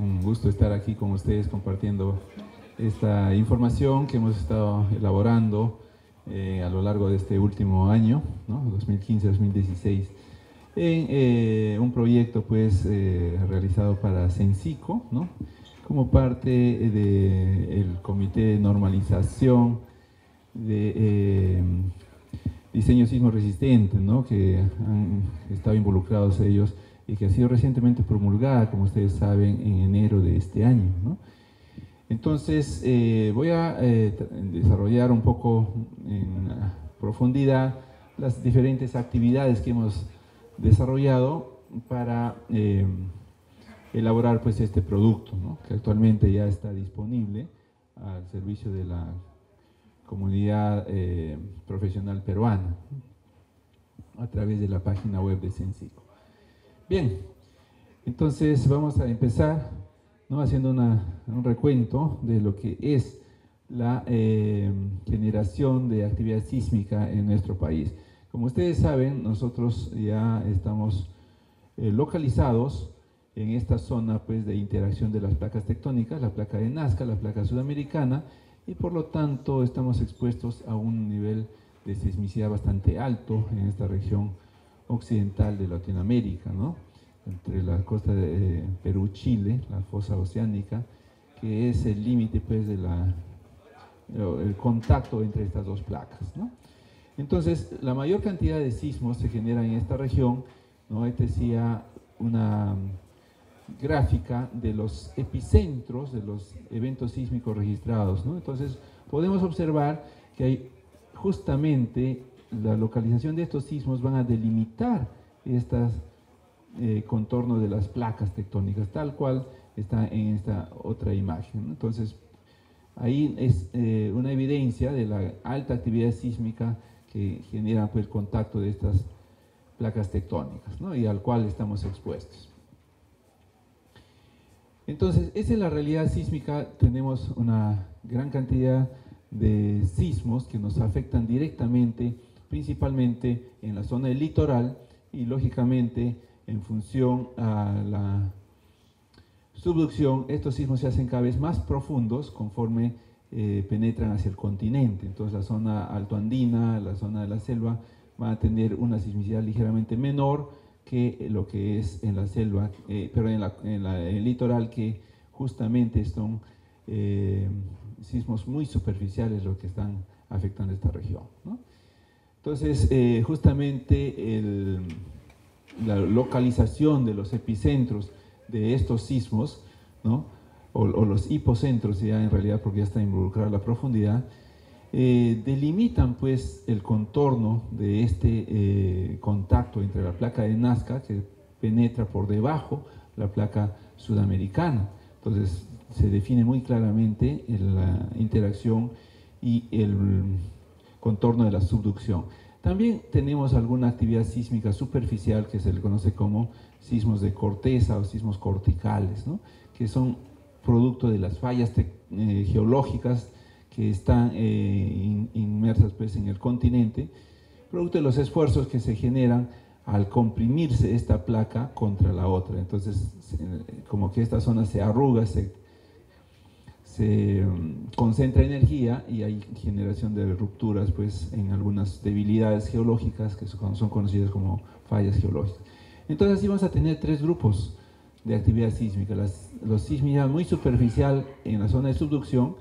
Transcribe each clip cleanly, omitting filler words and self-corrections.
un gusto estar aquí con ustedes compartiendo esta información que hemos estado elaborando a lo largo de este último año, ¿no? 2015-2016, en un proyecto pues realizado para Censico, ¿no? Como parte del Comité de Normalización de Diseño Sismo Resistente, ¿no? Que han estado involucrados ellos y que ha sido recientemente promulgada, como ustedes saben, en enero de este año, ¿no? Entonces, voy a desarrollar un poco en profundidad las diferentes actividades que hemos desarrollado para elaborar pues este producto, ¿no? Que actualmente ya está disponible al servicio de la comunidad profesional peruana a través de la página web de Censico. Bien, entonces vamos a empezar, ¿no? Haciendo un recuento de lo que es la generación de actividad sísmica en nuestro país. Como ustedes saben, nosotros ya estamos localizados en esta zona pues, de interacción de las placas tectónicas, la placa de Nazca, la placa sudamericana, y por lo tanto estamos expuestos a un nivel de sismicidad bastante alto en esta región occidental de Latinoamérica, ¿no? Entre la costa de Perú-Chile, la fosa oceánica, que es el límite pues, el contacto entre estas dos placas, ¿no? Entonces, la mayor cantidad de sismos se genera en esta región, ¿no? Este decía una gráfica de los epicentros de los eventos sísmicos registrados, ¿no? Entonces, podemos observar que hay justamente la localización de estos sismos van a delimitar estas contornos de las placas tectónicas, tal cual está en esta otra imagen, ¿no? Entonces, ahí es una evidencia de la alta actividad sísmica que genera pues, el contacto de estas placas tectónicas, ¿no? Y al cual estamos expuestos. Entonces, esa es la realidad sísmica. Tenemos una gran cantidad de sismos que nos afectan directamente, principalmente en la zona del litoral y lógicamente en función a la subducción, estos sismos se hacen cada vez más profundos conforme penetran hacia el continente. Entonces la zona altoandina, la zona de la selva va a tener una sismicidad ligeramente menor que lo que es en la selva, pero en el litoral, que justamente son sismos muy superficiales los que están afectando esta región, ¿no? Entonces, justamente la localización de los epicentros de estos sismos, ¿no? o los hipocentros ya en realidad, porque ya está involucrada la profundidad, delimitan pues el contorno de este contacto entre la placa de Nazca, que penetra por debajo la placa sudamericana. Entonces se define muy claramente la interacción y el contorno de la subducción. También tenemos alguna actividad sísmica superficial que se le conoce como sismos de corteza o sismos corticales, ¿no? Que son producto de las fallas geológicas que están inmersas pues, en el continente, producto de los esfuerzos que se generan al comprimirse esta placa contra la otra. Entonces, como que esta zona se arruga, se concentra energía y hay generación de rupturas pues, en algunas debilidades geológicas que son conocidas como fallas geológicas. Entonces, así vamos a tener tres grupos de actividad sísmica: los sismos muy superficial en la zona de subducción,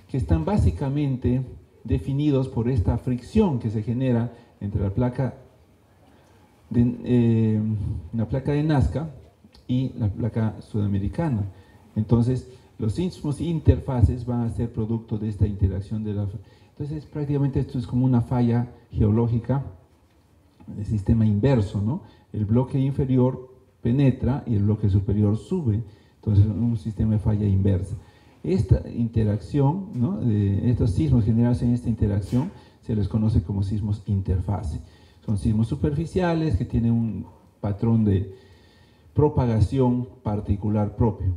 que están básicamente definidos por esta fricción que se genera entre la placa de Nazca y la placa sudamericana. Entonces, los sismos interfaces van a ser producto de esta interacción de la... Entonces, prácticamente esto es como una falla geológica de sistema inverso, ¿no? El bloque inferior penetra y el bloque superior sube. Entonces, un sistema de falla inversa. Esta interacción, ¿no? De estos sismos generados en esta interacción se les conoce como sismos interfase. Son sismos superficiales que tienen un patrón de propagación particular propio.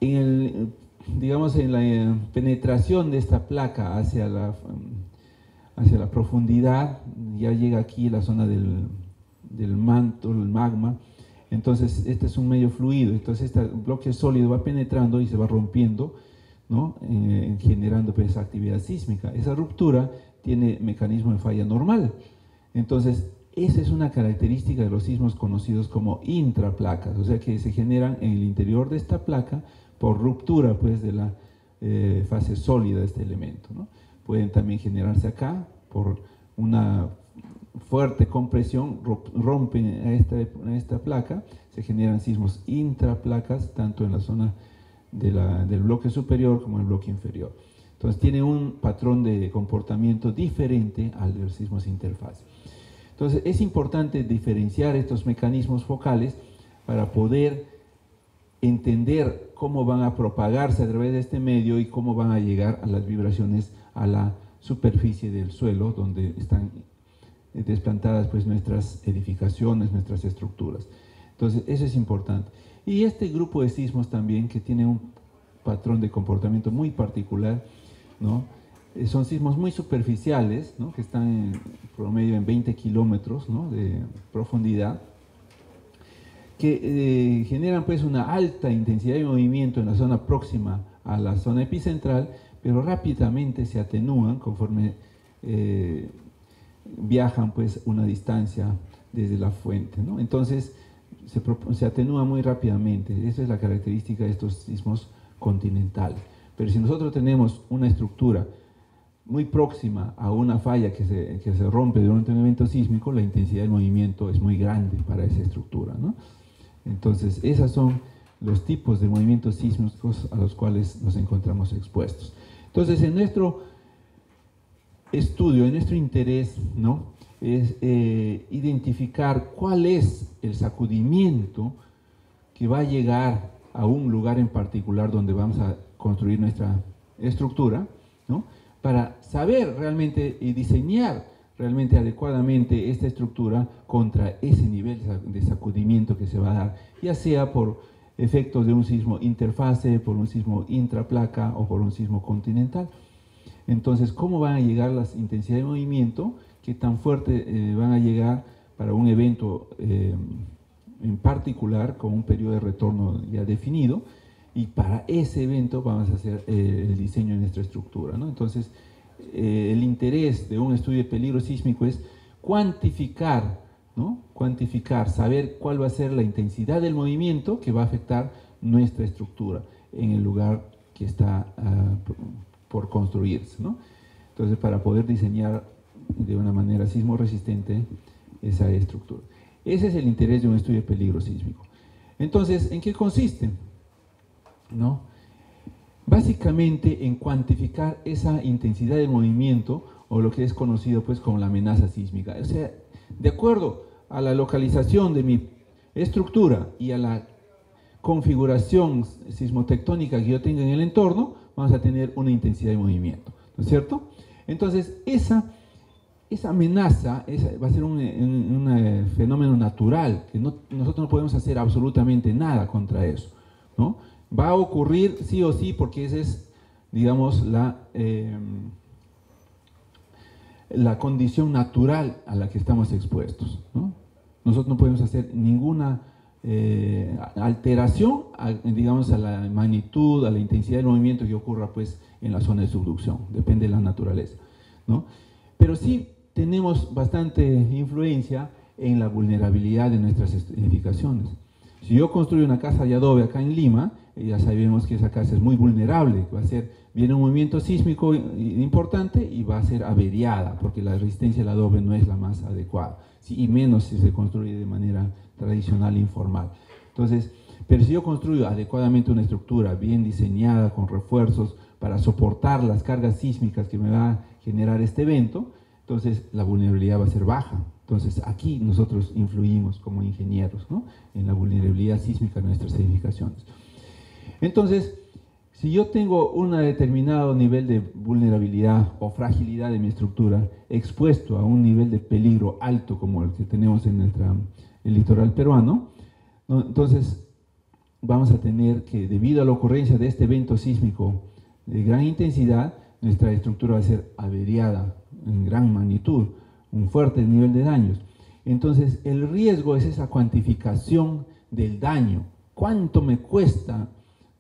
Digamos, en la penetración de esta placa hacia la profundidad, ya llega aquí la zona del manto, el magma. Entonces, este es un medio fluido, entonces este bloque sólido va penetrando y se va rompiendo, ¿no? Generando pues, esa actividad sísmica. Esa ruptura tiene mecanismo de falla normal. Entonces, esa es una característica de los sismos conocidos como intraplacas, o sea que se generan en el interior de esta placa por ruptura pues, de la fase sólida de este elemento, ¿no? Pueden también generarse acá por una fuerte compresión, rompen a esta placa, se generan sismos intraplacas, tanto en la zona del bloque superior como en el bloque inferior. Entonces tiene un patrón de comportamiento diferente al de los sismos interfase. Entonces es importante diferenciar estos mecanismos focales para poder entender cómo van a propagarse a través de este medio y cómo van a llegar a las vibraciones a la superficie del suelo donde están desplantadas pues nuestras edificaciones, nuestras estructuras. Entonces eso es importante. Y este grupo de sismos también que tiene un patrón de comportamiento muy particular, ¿no? Son sismos muy superficiales, ¿no? Que están en promedio en 20 kilómetros, ¿no? De profundidad, que generan pues una alta intensidad de movimiento en la zona próxima a la zona epicentral, pero rápidamente se atenúan conforme viajan pues una distancia desde la fuente, ¿no? Entonces se atenúa muy rápidamente. Esa es la característica de estos sismos continentales. Pero si nosotros tenemos una estructura muy próxima a una falla que se rompe durante un evento sísmico, la intensidad del movimiento es muy grande para esa estructura, ¿no? Entonces, esos son los tipos de movimientos sísmicos a los cuales nos encontramos expuestos. Entonces, en nuestro estudio, en nuestro interés, ¿no? Es identificar cuál es el sacudimiento que va a llegar a un lugar en particular donde vamos a construir nuestra estructura, ¿no? Para saber realmente y diseñar realmente adecuadamente esta estructura contra ese nivel de sacudimiento que se va a dar, ya sea por efectos de un sismo interfase, por un sismo intraplaca o por un sismo continental. Entonces, ¿cómo van a llegar las intensidades de movimiento? ¿Qué tan fuerte van a llegar para un evento en particular con un periodo de retorno ya definido? Y para ese evento vamos a hacer el diseño de nuestra estructura, ¿no? Entonces, el interés de un estudio de peligro sísmico es cuantificar, ¿no? Cuantificar, saber cuál va a ser la intensidad del movimiento que va a afectar nuestra estructura en el lugar que está por construirse, ¿no? Entonces, para poder diseñar de una manera sismo resistente esa estructura. Ese es el interés de un estudio de peligro sísmico. Entonces, ¿en qué consiste? ¿No? Básicamente en cuantificar esa intensidad de movimiento o lo que es conocido pues como la amenaza sísmica. O sea, de acuerdo a la localización de mi estructura y a la configuración sismotectónica que yo tenga en el entorno, vamos a tener una intensidad de movimiento, ¿no es cierto? Entonces, esa amenaza va a ser un fenómeno natural, que nosotros no podemos hacer absolutamente nada contra eso, ¿no? Va a ocurrir sí o sí porque esa es, digamos, la condición natural a la que estamos expuestos, ¿no? Nosotros no podemos hacer ninguna alteración, digamos, a la magnitud, a la intensidad del movimiento que ocurra pues, en la zona de subducción, depende de la naturaleza, ¿no? Pero sí tenemos bastante influencia en la vulnerabilidad de nuestras edificaciones. Si yo construyo una casa de adobe acá en Lima, ya sabemos que esa casa es muy vulnerable, viene un movimiento sísmico importante y va a ser averiada, porque la resistencia del adobe no es la más adecuada, ¿sí? Y menos si se construye de manera tradicional e informal. Entonces, pero si yo construyo adecuadamente una estructura bien diseñada, con refuerzos, para soportar las cargas sísmicas que me va a generar este evento, entonces la vulnerabilidad va a ser baja. Entonces aquí nosotros influimos como ingenieros, ¿no? En la vulnerabilidad sísmica de nuestras edificaciones. Entonces, si yo tengo un determinado nivel de vulnerabilidad o fragilidad de mi estructura, expuesto a un nivel de peligro alto como el que tenemos en el litoral peruano, ¿no? Entonces vamos a tener que, debido a la ocurrencia de este evento sísmico de gran intensidad, nuestra estructura va a ser averiada en gran magnitud, un fuerte nivel de daños. Entonces, el riesgo es esa cuantificación del daño. ¿Cuánto me cuesta,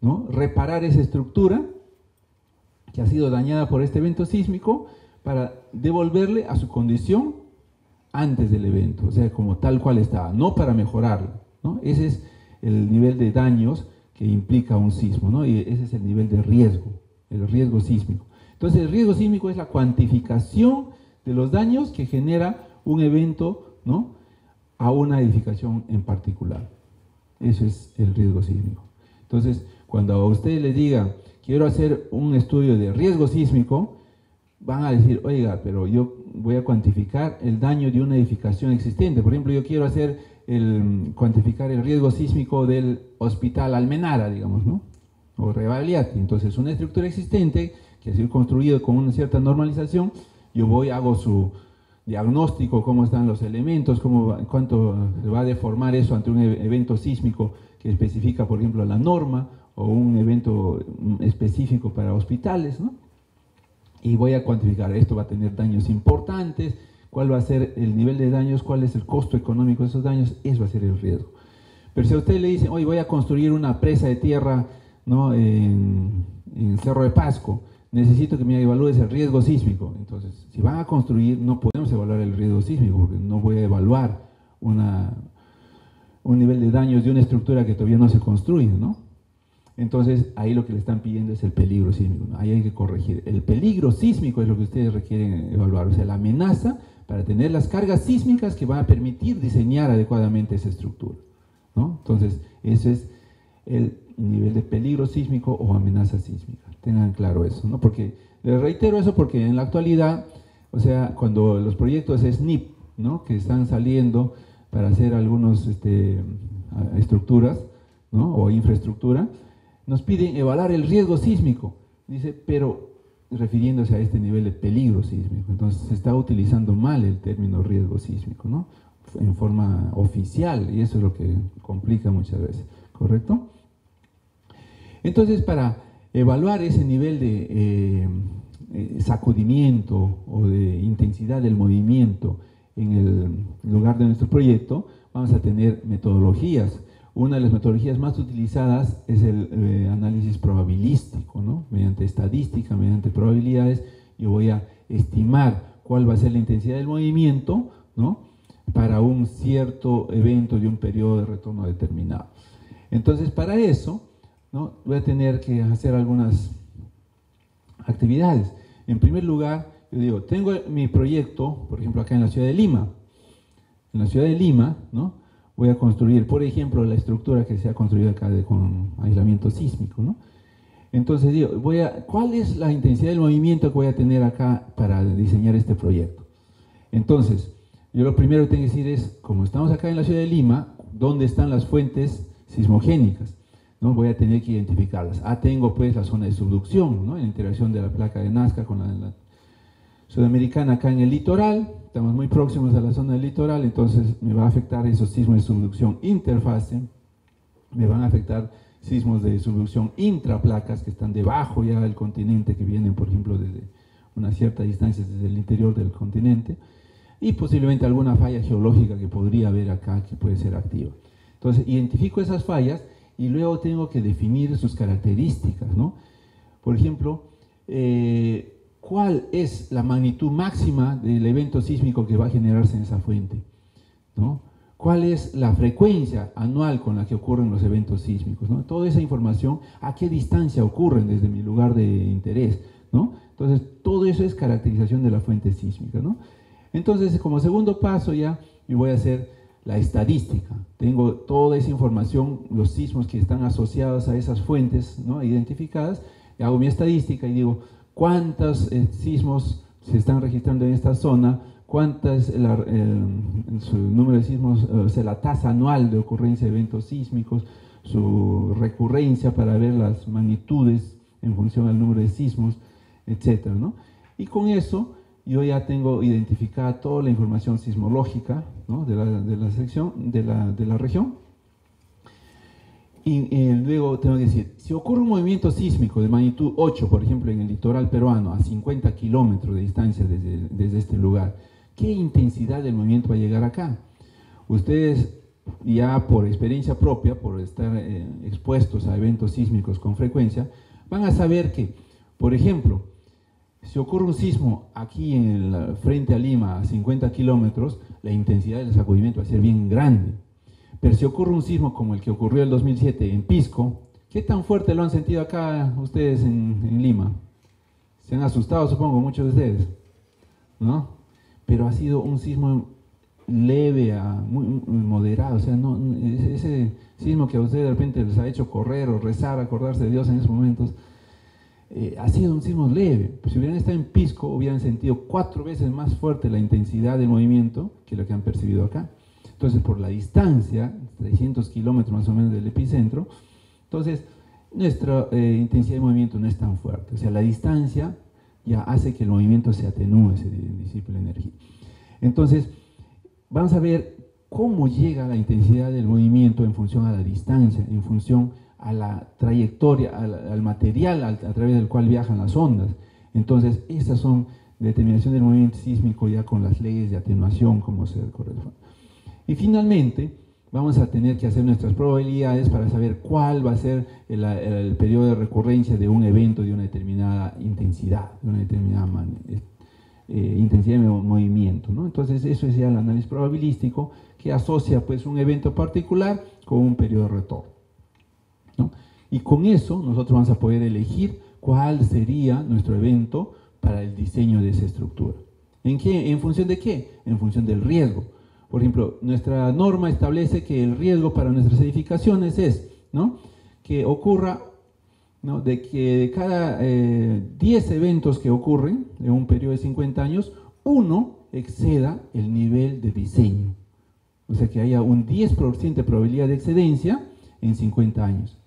¿no?, reparar esa estructura que ha sido dañada por este evento sísmico para devolverle a su condición antes del evento, o sea, como tal cual estaba, no para mejorarlo, ¿no? Ese es el nivel de daños que implica un sismo, ¿no? Y ese es el nivel de riesgo, el riesgo sísmico. Entonces, el riesgo sísmico es la cuantificación de los daños que genera un evento, ¿no?, a una edificación en particular. Eso es el riesgo sísmico. Entonces, cuando a ustedes les digan, quiero hacer un estudio de riesgo sísmico, van a decir, oiga, pero yo voy a cuantificar el daño de una edificación existente. Por ejemplo, yo quiero cuantificar el riesgo sísmico del Hospital Almenara, digamos, ¿no?, o Rebagliati. Entonces, una estructura existente que ha sido construida con una cierta normalización, yo hago su diagnóstico, cómo están los elementos, cuánto se va a deformar eso ante un evento sísmico que especifica, por ejemplo, la norma, o un evento específico para hospitales, ¿no? Y voy a cuantificar, esto va a tener daños importantes, cuál va a ser el nivel de daños, cuál es el costo económico de esos daños, eso va a ser el riesgo. Pero si a usted le dicen, oye, voy a construir una presa de tierra, ¿no?, en Cerro de Pasco, necesito que me evalúes el riesgo sísmico. Entonces, si van a construir, no podemos evaluar el riesgo sísmico, porque no voy a evaluar un nivel de daños de una estructura que todavía no se construye, ¿no? Entonces, ahí lo que le están pidiendo es el peligro sísmico, ¿no? Ahí hay que corregir. El peligro sísmico es lo que ustedes requieren evaluar, o sea, la amenaza para tener las cargas sísmicas que van a permitir diseñar adecuadamente esa estructura, ¿no? Entonces, ese es el nivel de peligro sísmico o amenaza sísmica. Tengan claro eso, ¿no? Porque, les reitero eso porque en la actualidad, o sea, cuando los proyectos SNIP, ¿no?, que están saliendo para hacer algunas estructuras, ¿no?, o infraestructura, nos piden evaluar el riesgo sísmico, dice, pero refiriéndose a este nivel de peligro sísmico. Entonces se está utilizando mal el término riesgo sísmico, ¿no?, en forma oficial, y eso es lo que complica muchas veces, ¿correcto? Entonces, para evaluar ese nivel de sacudimiento o de intensidad del movimiento en el lugar de nuestro proyecto, vamos a tener metodologías. Una de las metodologías más utilizadas es el análisis probabilístico, ¿no? Mediante estadística, mediante probabilidades, yo voy a estimar cuál va a ser la intensidad del movimiento, ¿no?, para un cierto evento de un periodo de retorno determinado. Entonces, para eso, ¿no?, voy a tener que hacer algunas actividades. En primer lugar, yo digo, tengo mi proyecto, por ejemplo, acá en la ciudad de Lima. En la ciudad de Lima, ¿no?, voy a construir, por ejemplo, la estructura que se ha construido acá con aislamiento sísmico, ¿no? Entonces digo, ¿cuál es la intensidad del movimiento que voy a tener acá para diseñar este proyecto? Entonces, yo lo primero que tengo que decir es, como estamos acá en la ciudad de Lima, ¿dónde están las fuentes sismogénicas?, ¿no? Voy a tener que identificarlas. Tengo pues la zona de subducción, ¿no?, en interacción de la placa de Nazca con la sudamericana acá en el litoral. Estamos muy próximos a la zona del litoral, entonces me va a afectar esos sismos de subducción interfase, me van a afectar sismos de subducción intraplacas que están debajo ya del continente, que vienen, por ejemplo, desde una cierta distancia desde el interior del continente, y posiblemente alguna falla geológica que podría haber acá que puede ser activa. Entonces, identifico esas fallas y luego tengo que definir sus características, ¿no? Por ejemplo, ¿cuál es la magnitud máxima del evento sísmico que va a generarse en esa fuente?, ¿no? ¿Cuál es la frecuencia anual con la que ocurren los eventos sísmicos?, ¿no? Toda esa información, ¿a qué distancia ocurren desde mi lugar de interés?, ¿no? Entonces, todo eso es caracterización de la fuente sísmica, ¿no? Entonces, como segundo paso ya, yo voy a hacer la estadística. Tengo toda esa información, los sismos que están asociados a esas fuentes, ¿no?, identificadas, y hago mi estadística y digo, ¿cuántos sismos se están registrando en esta zona? ¿Cuántas su número de sismos, o sea, la tasa anual de ocurrencia de eventos sísmicos, su recurrencia para ver las magnitudes en función del número de sismos, etcétera, ¿no? Y con eso yo ya tengo identificada toda la información sismológica, ¿no?, de la sección, de la región. Y luego tengo que decir, si ocurre un movimiento sísmico de magnitud 8, por ejemplo, en el litoral peruano, a 50 kilómetros de distancia desde este lugar, ¿qué intensidad del movimiento va a llegar acá? Ustedes ya por experiencia propia, por estar expuestos a eventos sísmicos con frecuencia, van a saber que, por ejemplo, si ocurre un sismo aquí frente a Lima, a 50 kilómetros, la intensidad del sacudimiento va a ser bien grande. Pero si ocurre un sismo como el que ocurrió el 2007 en Pisco, ¿qué tan fuerte lo han sentido acá ustedes en Lima? Se han asustado, supongo, muchos de ustedes, ¿no? Pero ha sido un sismo leve a muy moderado, o sea, ese sismo que a ustedes de repente les ha hecho correr o rezar, acordarse de Dios en esos momentos, ha sido un sismo leve. Pues si hubieran estado en Pisco, hubieran sentido 4 veces más fuerte la intensidad del movimiento que lo que han percibido acá. Entonces, por la distancia, 300 kilómetros más o menos del epicentro, entonces nuestra intensidad de movimiento no es tan fuerte. O sea, la distancia ya hace que el movimiento se atenúe, se disipe la energía. Entonces, vamos a ver cómo llega la intensidad del movimiento en función a la distancia, en función a la trayectoria, al material a través del cual viajan las ondas. Entonces, estas son determinación del movimiento sísmico ya con las leyes de atenuación, como se corresponde. Y finalmente, vamos a tener que hacer nuestras probabilidades para saber cuál va a ser el periodo de recurrencia de un evento de una determinada intensidad, de una determinada intensidad de movimiento, ¿no? Entonces, eso es ya el análisis probabilístico que asocia pues un evento particular con un periodo de retorno, ¿no? Y con eso nosotros vamos a poder elegir cuál sería nuestro evento para el diseño de esa estructura. ¿En qué? ¿En función de qué? En función del riesgo. Por ejemplo, nuestra norma establece que el riesgo para nuestras edificaciones es, ¿no?, que ocurra, ¿no?, de que de cada 10 eventos que ocurren en un periodo de 50 años, uno exceda el nivel de diseño. O sea, que haya un 10% de probabilidad de excedencia en 50 años,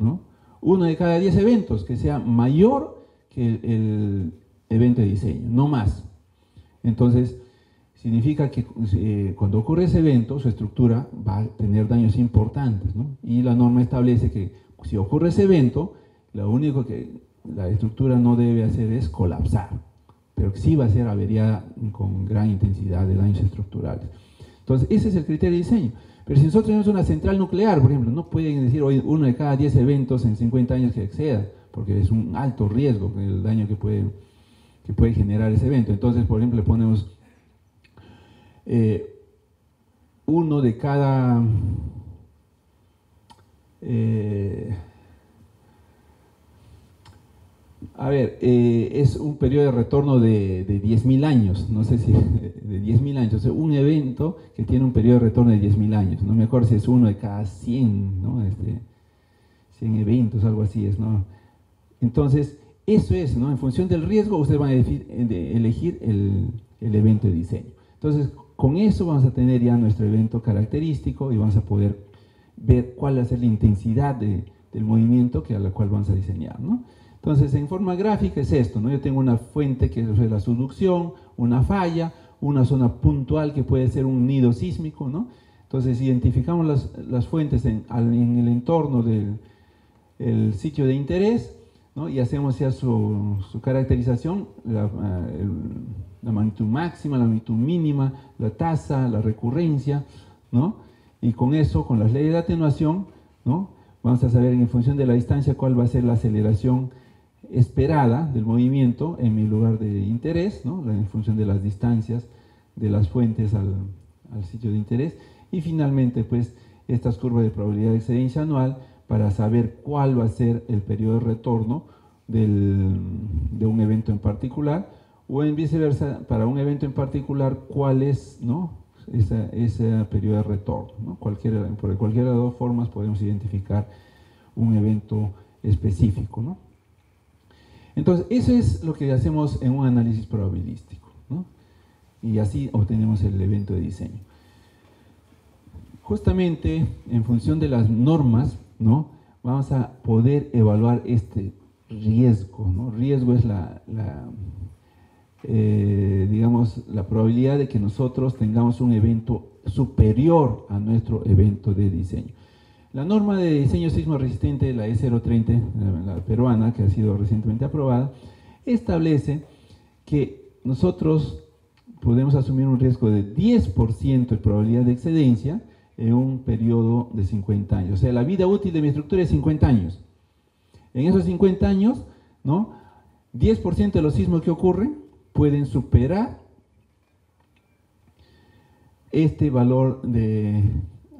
¿no? Uno de cada 10 eventos que sea mayor que el evento de diseño, no más. Entonces, significa que cuando ocurre ese evento, su estructura va a tener daños importantes, ¿no? Y la norma establece que si ocurre ese evento, lo único que la estructura no debe hacer es colapsar, pero que sí va a ser averiada con gran intensidad de daños estructurales. Entonces, ese es el criterio de diseño. Pero si nosotros tenemos una central nuclear, por ejemplo, no pueden decir hoy uno de cada 10 eventos en 50 años que exceda, porque es un alto riesgo el daño que puede generar ese evento. Entonces, por ejemplo, le ponemos uno de cada es un periodo de retorno de 10.000 años, no sé si de 10.000 años, o sea, un evento que tiene un periodo de retorno de 10.000 años, no me acuerdo si es uno de cada 100, ¿no? 100 eventos, algo así es, ¿no? Entonces, eso es, ¿no? En función del riesgo, ustedes van a elegir el evento de diseño. Entonces, con eso vamos a tener ya nuestro evento característico y vamos a poder ver cuál va a ser la intensidad del movimiento a la cual vamos a diseñar, ¿no? Entonces, en forma gráfica es esto, ¿no? Yo tengo una fuente que es la subducción, una falla, una zona puntual que puede ser un nido sísmico, ¿no? Entonces, identificamos las fuentes en el entorno del sitio de interés, ¿no? Y hacemos ya su caracterización, la magnitud máxima, la magnitud mínima, la tasa, la recurrencia, ¿no? Y con eso, con las leyes de atenuación, ¿no?, vamos a saber en función de la distancia cuál va a ser la aceleración esperada del movimiento en mi lugar de interés, ¿no?, en función de las distancias de las fuentes al sitio de interés. Y finalmente, pues, estas curvas de probabilidad de excedencia anual para saber cuál va a ser el periodo de retorno de un evento en particular, o en viceversa, para un evento en particular, cuál es, ¿no?, ese periodo de retorno, ¿no? Por cualquiera de las dos formas podemos identificar un evento específico, ¿no? Entonces, eso es lo que hacemos en un análisis probabilístico, ¿no? Y así obtenemos el evento de diseño. Justamente en función de las normas, ¿no?, vamos a poder evaluar este riesgo, ¿no? Riesgo es digamos, la probabilidad de que nosotros tengamos un evento superior a nuestro evento de diseño. La norma de diseño sismo resistente, la E030, la peruana, que ha sido recientemente aprobada, establece que nosotros podemos asumir un riesgo de 10% de probabilidad de excedencia en un periodo de 50 años. O sea, la vida útil de mi estructura es 50 años. En esos 50 años, ¿no?, 10% de los sismos que ocurren pueden superar este valor de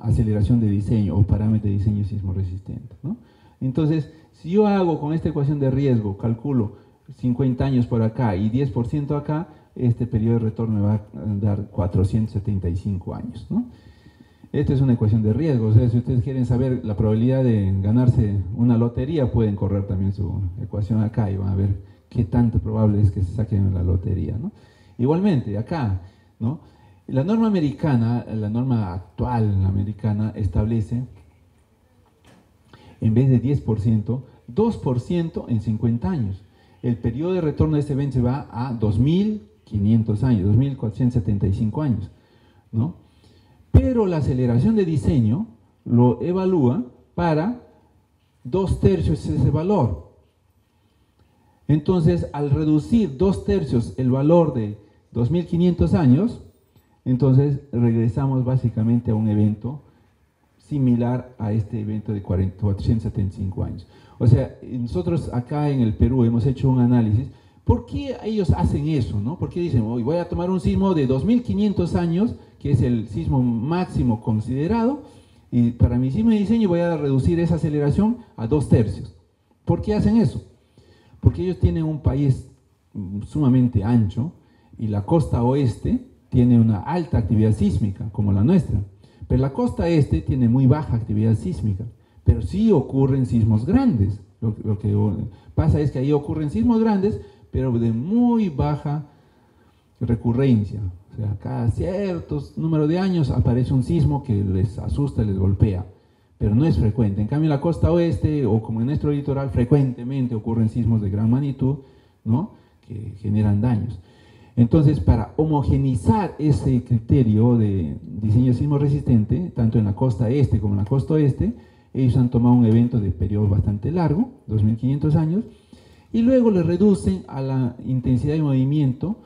aceleración de diseño o parámetro de diseño sismo resistente, ¿no? Entonces, si yo hago con esta ecuación de riesgo, calculo 50 años por acá y 10% acá, este periodo de retorno me va a dar 475 años, ¿no? Esta es una ecuación de riesgo. O sea, si ustedes quieren saber la probabilidad de ganarse una lotería, pueden correr también su ecuación acá y van a ver qué tanto probable es que se saquen la lotería, ¿no? Igualmente, acá, ¿no?, la norma americana, la norma actual americana establece, en vez de 10%, 2% en 50 años. El periodo de retorno de este evento se va a 2.500 años, 2.475 años, ¿no? Pero la aceleración de diseño lo evalúa para 2/3 ese valor. Entonces, al reducir 2/3 el valor de 2.500 años, entonces regresamos básicamente a un evento similar a este evento de 475 años. O sea, nosotros acá en el Perú hemos hecho un análisis. ¿Por qué ellos hacen eso, no? ¿Por qué dicen, hoy voy a tomar un sismo de 2.500 años, que es el sismo máximo considerado, y para mi sismo de diseño voy a reducir esa aceleración a 2/3? ¿Por qué hacen eso? Porque ellos tienen un país sumamente ancho y la costa oeste tiene una alta actividad sísmica, como la nuestra. Pero la costa este tiene muy baja actividad sísmica, pero sí ocurren sismos grandes. Lo que pasa es que ahí ocurren sismos grandes, pero de muy baja recurrencia. O sea, cada cierto número de años aparece un sismo que les asusta, les golpea, pero no es frecuente. En cambio, en la costa oeste, o como en nuestro litoral, frecuentemente ocurren sismos de gran magnitud, ¿no?, que generan daños. Entonces, para homogenizar ese criterio de diseño sismo resistente, tanto en la costa este como en la costa oeste, ellos han tomado un evento de periodo bastante largo, 2.500 años, y luego le reducen a la intensidad de movimiento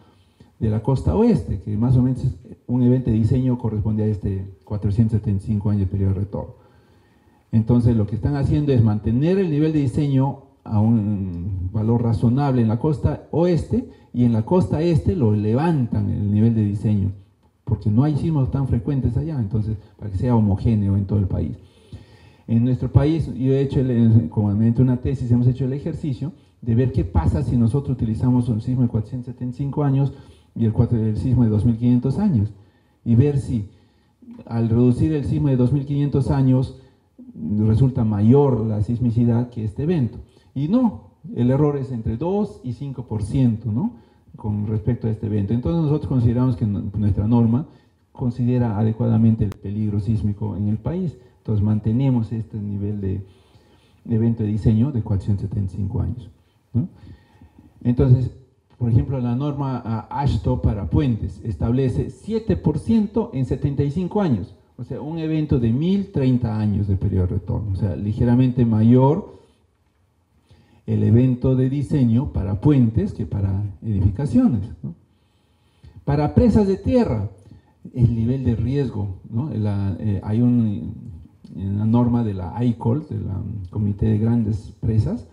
de la costa oeste, que más o menos un evento de diseño corresponde a este 475 años de periodo de retorno. Entonces, lo que están haciendo es mantener el nivel de diseño a un valor razonable en la costa oeste, y en la costa este lo levantan el nivel de diseño, porque no hay sismos tan frecuentes allá, entonces para que sea homogéneo en todo el país. En nuestro país, yo he hecho, como mediante una tesis, hemos hecho el ejercicio de ver qué pasa si nosotros utilizamos un sismo de 475 años y el sismo de 2.500 años, y ver si al reducir el sismo de 2.500 años resulta mayor la sismicidad que este evento. Y no, el error es entre 2 y 5%, ¿no?, con respecto a este evento. Entonces nosotros consideramos que nuestra norma considera adecuadamente el peligro sísmico en el país. Entonces mantenemos este nivel de evento de diseño de 475 años, ¿no? Entonces, por ejemplo, la norma AASHTO para puentes establece 7% en 75 años, o sea, un evento de 1.030 años de periodo de retorno, o sea, ligeramente mayor el evento de diseño para puentes que para edificaciones, ¿no? Para presas de tierra, el nivel de riesgo, ¿no? Hay una norma de la ICOL, del Comité de Grandes Presas,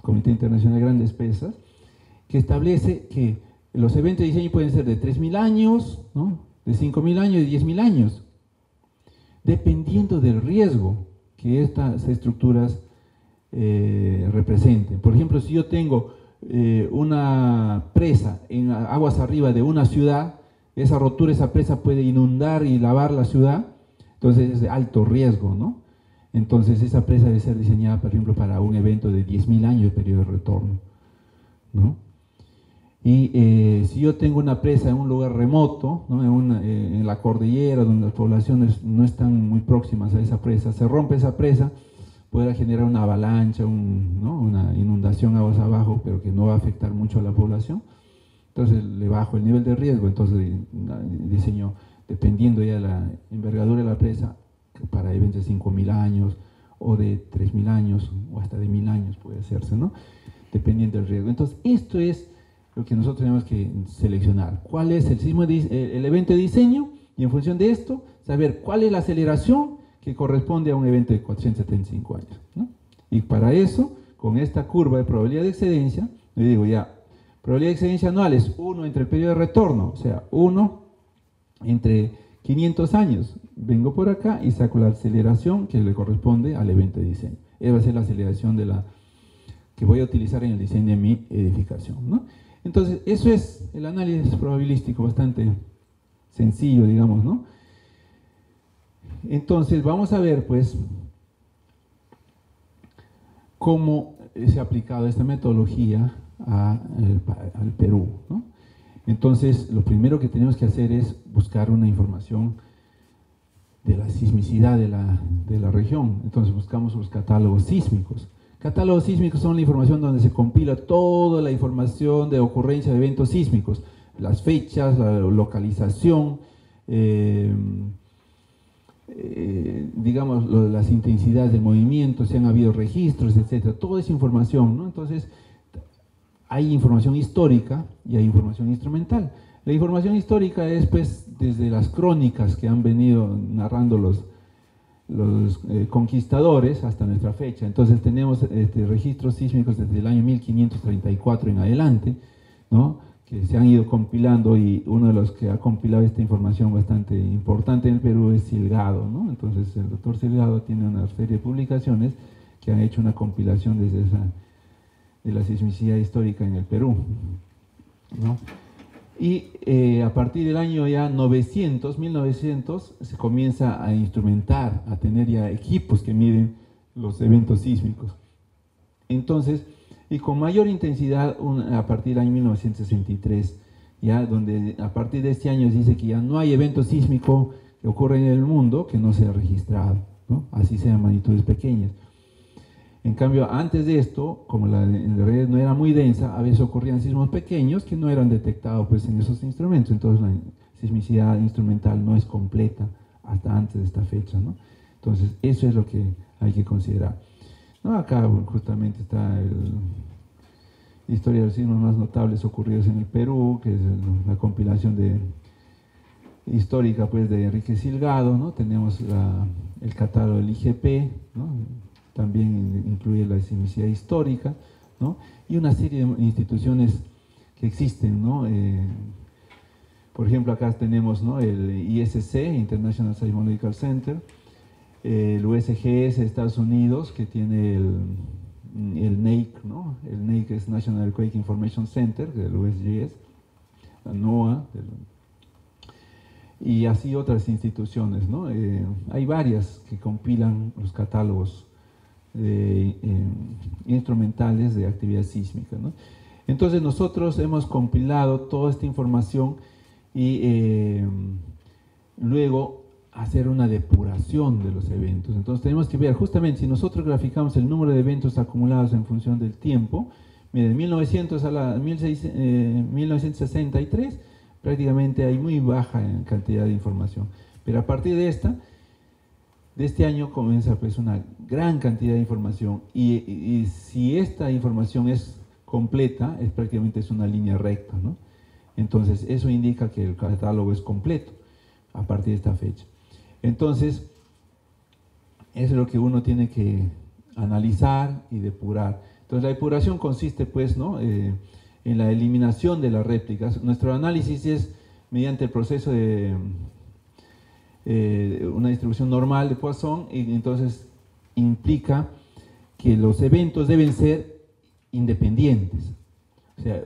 Comité Internacional de Grandes Presas, que establece que los eventos de diseño pueden ser de 3.000 años, ¿no?, de 5.000 años y 10.000 años, dependiendo del riesgo que estas estructuras representen. Por ejemplo, si yo tengo una presa en aguas arriba de una ciudad, esa rotura, esa presa puede inundar y lavar la ciudad, entonces es de alto riesgo, ¿no? Entonces esa presa debe ser diseñada, por ejemplo, para un evento de 10.000 años de periodo de retorno, ¿no? Y si yo tengo una presa en un lugar remoto, ¿no?, en la cordillera, donde las poblaciones no están muy próximas a esa presa, se rompe esa presa, podrá generar una avalancha, ¿no?, una inundación aguas abajo, pero que no va a afectar mucho a la población. Entonces le bajo el nivel de riesgo, entonces diseño, dependiendo ya de la envergadura de la presa, para eventos de 5.000 años, o de 3.000 años, o hasta de 1.000 años puede hacerse, ¿no?, dependiendo del riesgo. Entonces esto es lo que nosotros tenemos que seleccionar. ¿Cuál es el evento de diseño? Y en función de esto, saber cuál es la aceleración que corresponde a un evento de 475 años, ¿no? Y para eso, con esta curva de probabilidad de excedencia, le digo ya, probabilidad de excedencia anual es 1 entre el periodo de retorno, o sea, 1 entre 500 años. Vengo por acá y saco la aceleración que le corresponde al evento de diseño. Esa va a ser la aceleración que voy a utilizar en el diseño de mi edificación, ¿no? Entonces, eso es el análisis probabilístico, bastante sencillo, digamos, ¿no? Entonces, vamos a ver, pues, cómo se ha aplicado esta metodología al Perú, ¿no? Entonces, lo primero que tenemos que hacer es buscar una información de la sismicidad de la región. Entonces, buscamos los catálogos sísmicos. Catálogos sísmicos son la información donde se compila toda la información de ocurrencia de eventos sísmicos, las fechas, la localización, digamos, las intensidades de movimiento, si han habido registros, etcétera. Toda esa información, ¿no? Entonces, hay información histórica y hay información instrumental. La información histórica es, pues, desde las crónicas que han venido narrando los conquistadores hasta nuestra fecha. Entonces tenemos registros sísmicos desde el año 1534 en adelante, ¿no? Que se han ido compilando, y uno de los que ha compilado esta información bastante importante en el Perú es Silgado, ¿no? Entonces el doctor Silgado tiene una serie de publicaciones que han hecho una compilación de la sismicidad histórica en el Perú, ¿no? Y a partir del año ya 1900, se comienza a instrumentar, a tener ya equipos que miden los eventos sísmicos. Entonces, y con mayor intensidad a partir del año 1963, ya donde a partir de este año se dice que ya no hay evento sísmico que ocurre en el mundo que no sea registrado, ¿no? Así sean magnitudes pequeñas. En cambio, antes de esto, como la red no era muy densa, a veces ocurrían sismos pequeños que no eran detectados, pues, en esos instrumentos. Entonces la sismicidad instrumental no es completa hasta antes de esta fecha, ¿no? Entonces eso es lo que hay que considerar, ¿no? Acá justamente está la historia de los sismos más notables ocurridos en el Perú, que es la compilación histórica, pues, de Enrique Silgado, ¿no? Tenemos el catálogo del IGP, ¿no? También incluye la sismicidad histórica, ¿no? Y una serie de instituciones que existen, ¿no? Por ejemplo, acá tenemos, ¿no?, el ISC, International Seismological Center, el USGS de Estados Unidos, que tiene el NAIC, ¿no? El NAIC es National Earthquake Information Center, del USGS, la NOAA, y así otras instituciones, ¿no? Hay varias que compilan los catálogos instrumentales de actividad sísmica, ¿no? Entonces nosotros hemos compilado toda esta información y luego hacer una depuración de los eventos. Entonces tenemos que ver, justamente, si nosotros graficamos el número de eventos acumulados en función del tiempo, miren, de 1900 a 1963 prácticamente hay muy baja en cantidad de información, pero a partir de este año comienza, pues, una gran cantidad de información, y si esta información es completa, prácticamente es una línea recta, ¿no? Entonces eso indica que el catálogo es completo a partir de esta fecha. Entonces eso es lo que uno tiene que analizar y depurar. Entonces la depuración consiste, pues, ¿no?, en la eliminación de las réplicas. Nuestro análisis es mediante el proceso de una distribución normal de Poisson, y entonces implica que los eventos deben ser independientes. O sea,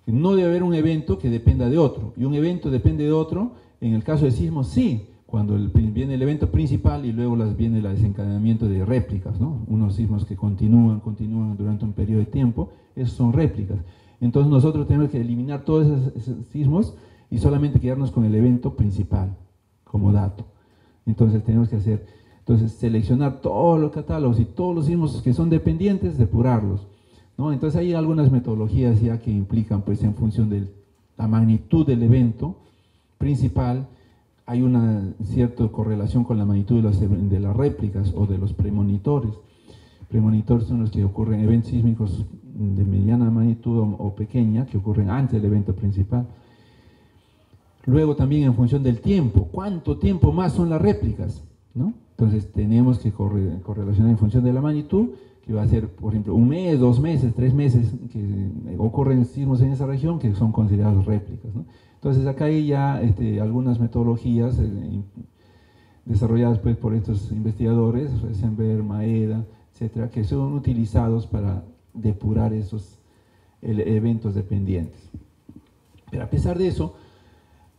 no debe haber un evento que dependa de otro, y un evento depende de otro. En el caso de sismos, sí, cuando viene el evento principal y luego viene el desencadenamiento de réplicas, ¿no? Unos sismos que continúan durante un periodo de tiempo, esos son réplicas. Entonces nosotros tenemos que eliminar todos esos sismos y solamente quedarnos con el evento principal como dato. Entonces tenemos que seleccionar todos los catálogos y todos los sismos que son dependientes, depurarlos, ¿no? Entonces hay algunas metodologías ya que implican, pues, en función de la magnitud del evento principal, hay una cierta correlación con la magnitud de las réplicas o de los premonitores. Premonitores son los que ocurren, eventos sísmicos de mediana magnitud o pequeña, que ocurren antes del evento principal. Luego también en función del tiempo, ¿cuánto tiempo más son las réplicas? ¿No? Entonces tenemos que correlacionar en función de la magnitud, que va a ser, por ejemplo, 1 mes, 2 meses, 3 meses que ocurren sismos en esa región que son considerados réplicas, ¿no? Entonces acá hay ya algunas metodologías desarrolladas pues, por estos investigadores, Reisenberg, Maeda, etcétera, que son utilizados para depurar esos eventos dependientes. Pero a pesar de eso,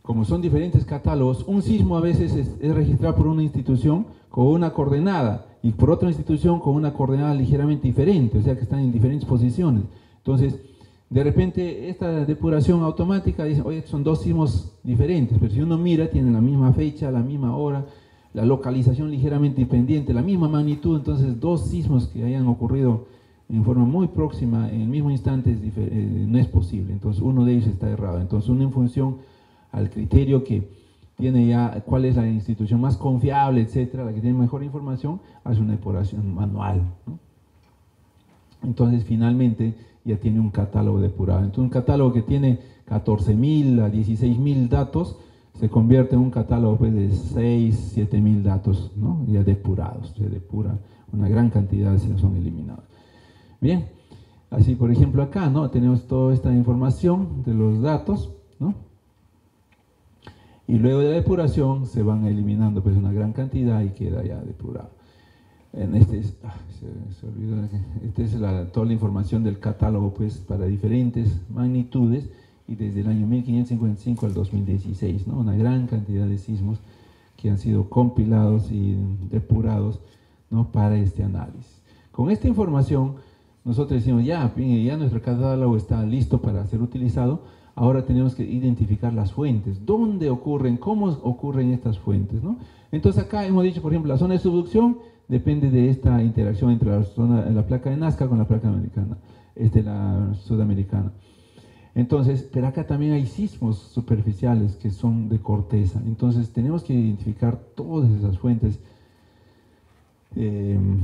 como son diferentes catálogos, un sismo a veces es registrado por una institución con una coordenada y por otra institución con una coordenada ligeramente diferente, o sea que están en diferentes posiciones. Entonces, de repente, esta depuración automática dice, oye, son 2 sismos diferentes, pero si uno mira, tienen la misma fecha, la misma hora, la localización ligeramente independiente, la misma magnitud, entonces 2 sismos que hayan ocurrido en forma muy próxima, en el mismo instante, no es posible. Entonces, uno de ellos está errado. Entonces, uno en función al criterio que tiene ya cuál es la institución más confiable, etcétera, la que tiene mejor información, hace una depuración manual, ¿no? Entonces finalmente ya tiene un catálogo depurado. Entonces un catálogo que tiene 14.000 a 16.000 datos se convierte en un catálogo pues, de 6, 7.000 datos, ¿no? Ya depurados, se depura una gran cantidad, se son eliminados. Bien, así por ejemplo acá, ¿no? Tenemos toda esta información de los datos, ¿no? Y luego de la depuración se van eliminando pues una gran cantidad y queda ya depurado. Esta es toda la información del catálogo pues para diferentes magnitudes y desde el año 1555 al 2016, ¿no? Una gran cantidad de sismos que han sido compilados y depurados, ¿no? Para este análisis. Con esta información nosotros decimos ya nuestro catálogo está listo para ser utilizado. Ahora tenemos que identificar las fuentes, dónde ocurren, cómo ocurren estas fuentes, ¿no? Entonces acá hemos dicho, por ejemplo, la zona de subducción depende de esta interacción entre la placa de Nazca con la placa americana, la sudamericana. Entonces, pero acá también hay sismos superficiales que son de corteza, entonces tenemos que identificar todas esas fuentes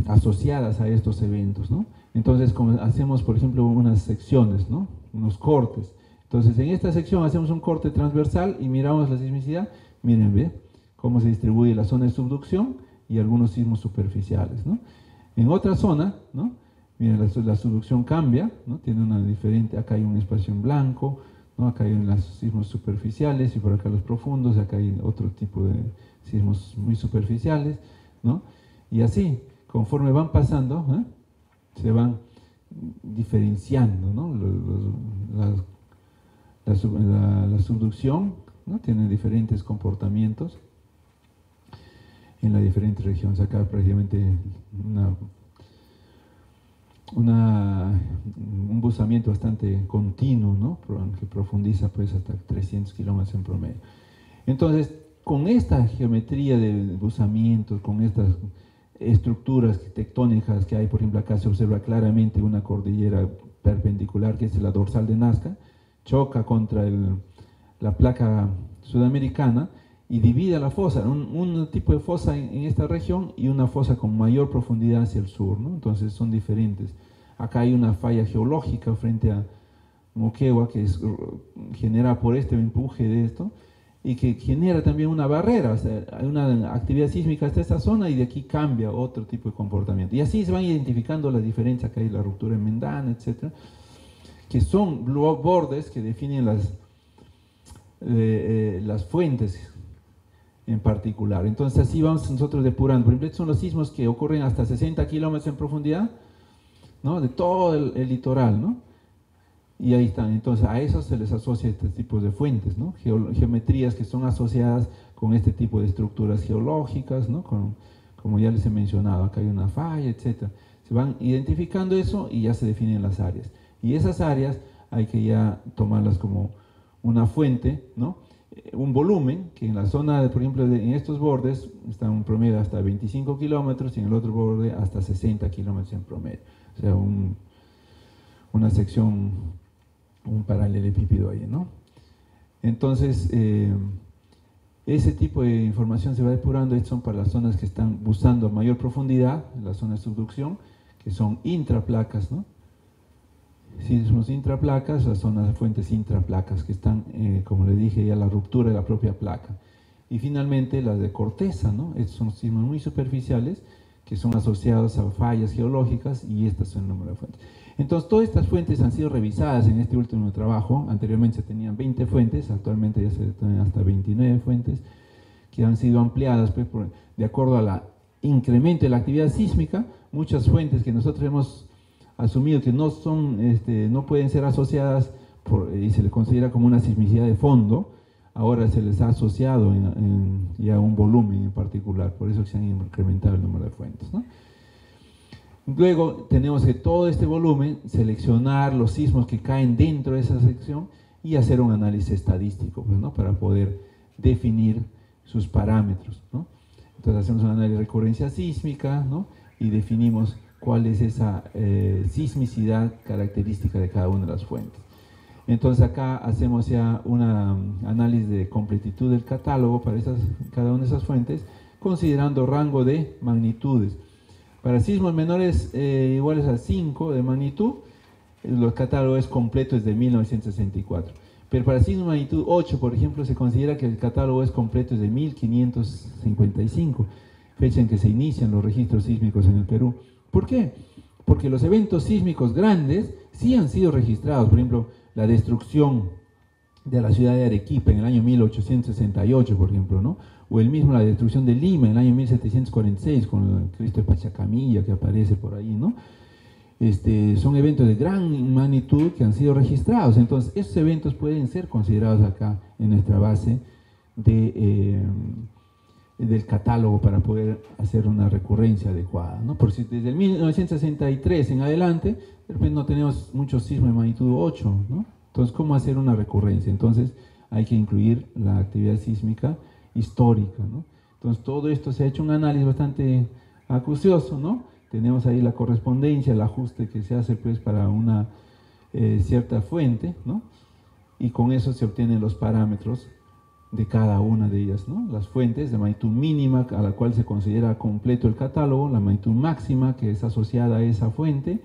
asociadas a estos eventos, ¿no? Entonces, como hacemos, por ejemplo, unas secciones, ¿no? Unos cortes. Entonces, en esta sección hacemos un corte transversal y miramos la sismicidad. Miren, ¿ve? Cómo se distribuye la zona de subducción y algunos sismos superficiales, ¿no? En otra zona, ¿no? Miren, la subducción cambia, ¿no? Tiene una diferente, acá hay un espacio en blanco, ¿no? Acá hay los sismos superficiales y por acá los profundos, acá hay otro tipo de sismos muy superficiales, ¿no? Y así, conforme van pasando, se van diferenciando, ¿no? La subducción, ¿no? Tiene diferentes comportamientos en las diferentes regiones. Acá prácticamente un buzamiento bastante continuo, ¿no? Que profundiza pues hasta 300 kilómetros en promedio. Entonces, con esta geometría de buzamientos, con estas estructuras tectónicas que hay, por ejemplo, acá se observa claramente una cordillera perpendicular que es la dorsal de Nazca, choca contra la placa sudamericana y divide la fosa, un tipo de fosa en esta región y una fosa con mayor profundidad hacia el sur, ¿no? Entonces son diferentes. Acá hay una falla geológica frente a Moquegua que es generada por este empuje de esto y que genera también una barrera, o sea, hay una actividad sísmica hasta esta zona y de aquí cambia otro tipo de comportamiento. Y así se van identificando las diferencias, acá hay la ruptura en Mendana, etcétera, que son bordes que definen las fuentes en particular. Entonces así vamos nosotros depurando. Por ejemplo, estos son los sismos que ocurren hasta 60 kilómetros en profundidad, ¿no? De todo el litoral, ¿no? Y ahí están. Entonces a eso se les asocia este tipo de fuentes, ¿no? Geometrías que son asociadas con este tipo de estructuras geológicas, ¿no? Como ya les he mencionado, acá hay una falla, etc. Se van identificando eso y ya se definen las áreas. Y esas áreas hay que ya tomarlas como una fuente, ¿no? Un volumen, que en la zona, por ejemplo, en estos bordes, está un promedio hasta 25 kilómetros y en el otro borde hasta 60 kilómetros en promedio. O sea, una sección, un paralelepípedo ahí, ¿no? Entonces, ese tipo de información se va depurando. Estas son para las zonas que están buscando mayor profundidad, la zona de subducción, que son intraplacas, ¿no? sismos intraplacas, las zonas de fuentes intraplacas, que están, como le dije, ya la ruptura de la propia placa. Y finalmente las de corteza, ¿no? Estos son sismos muy superficiales, que son asociados a fallas geológicas, y estas son el número de fuentes. Entonces, todas estas fuentes han sido revisadas en este último trabajo. Anteriormente se tenían 20 fuentes, actualmente ya se tienen hasta 29 fuentes, que han sido ampliadas pues, de acuerdo al incremento de la actividad sísmica. Muchas fuentes que nosotros hemos asumido que no son, no pueden ser asociadas y se les considera como una sismicidad de fondo, ahora se les ha asociado ya un volumen en particular, por eso se han incrementado el número de fuentes, ¿no? Luego tenemos que todo este volumen, seleccionar los sismos que caen dentro de esa sección y hacer un análisis estadístico, pues, ¿no? Para poder definir sus parámetros, ¿no? Entonces hacemos un análisis de recurrencia sísmica, ¿no? Y definimos cuál es esa sismicidad característica de cada una de las fuentes. Entonces acá hacemos ya un análisis de completitud del catálogo para cada una de esas fuentes, considerando rango de magnitudes. Para sismos menores iguales a 5 de magnitud, el catálogo es completo desde 1964. Pero para sismos de magnitud 8, por ejemplo, se considera que el catálogo es completo desde 1555, fecha en que se inician los registros sísmicos en el Perú. ¿Por qué? Porque los eventos sísmicos grandes sí han sido registrados. Por ejemplo, la destrucción de la ciudad de Arequipa en el año 1868, por ejemplo, ¿no? O la destrucción de Lima en el año 1746 con el Cristo de Pachacamilla que aparece por ahí, ¿no? Son eventos de gran magnitud que han sido registrados. Entonces, estos eventos pueden ser considerados acá en nuestra base del catálogo para poder hacer una recurrencia adecuada, ¿no? Por si desde el 1963 en adelante, de repente no tenemos muchos sismos de magnitud 8, ¿no? Entonces, ¿cómo hacer una recurrencia? Entonces, hay que incluir la actividad sísmica histórica, ¿no? Entonces, todo esto se ha hecho un análisis bastante acucioso, ¿no? Tenemos ahí la correspondencia, el ajuste que se hace pues para una cierta fuente, ¿no? Y con eso se obtienen los parámetros de cada una de ellas, ¿no? Las fuentes de magnitud mínima a la cual se considera completo el catálogo, la magnitud máxima que es asociada a esa fuente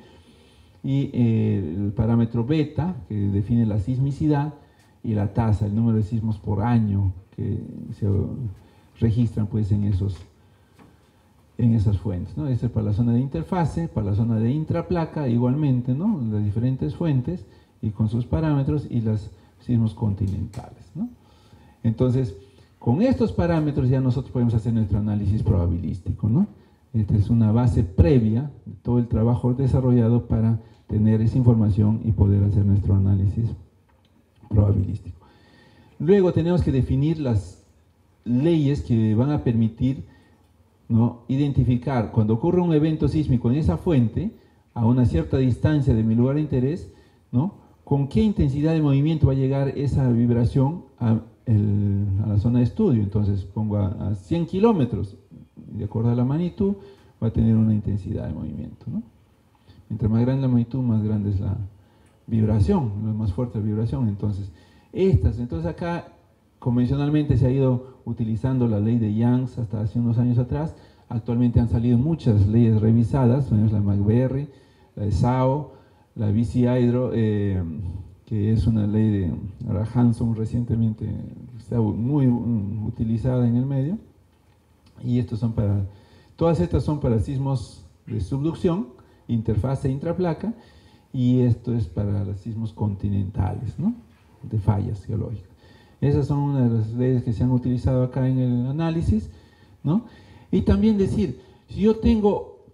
y el parámetro beta que define la sismicidad y la tasa, el número de sismos por año que se registran pues en esas fuentes, ¿no? Este es para la zona de interfase, para la zona de intraplaca igualmente, ¿no? Las diferentes fuentes y con sus parámetros y los sismos continentales, ¿no? Entonces, con estos parámetros ya nosotros podemos hacer nuestro análisis probabilístico, ¿no? Esta es una base previa de todo el trabajo desarrollado para tener esa información y poder hacer nuestro análisis probabilístico. Luego tenemos que definir las leyes que van a permitir, ¿no?, identificar cuando ocurre un evento sísmico en esa fuente, a una cierta distancia de mi lugar de interés, ¿no?, con qué intensidad de movimiento va a llegar esa vibración a la zona de estudio. Entonces pongo a 100 kilómetros, de acuerdo a la magnitud, va a tener una intensidad de movimiento, ¿no? Mientras más grande la magnitud, más grande es la vibración, más fuerte la vibración. Entonces acá convencionalmente se ha ido utilizando la ley de Young hasta hace unos años atrás. Actualmente han salido muchas leyes revisadas, la McBerry, la de SAO, la BC Hydro, que es una ley de Hanson recientemente, está muy utilizada en el medio, y todas estas son para sismos de subducción, interfase e intraplaca, y esto es para los sismos continentales, ¿no?, de fallas geológicas. Esas son una de las leyes que se han utilizado acá en el análisis, ¿no? Y también decir, si yo tengo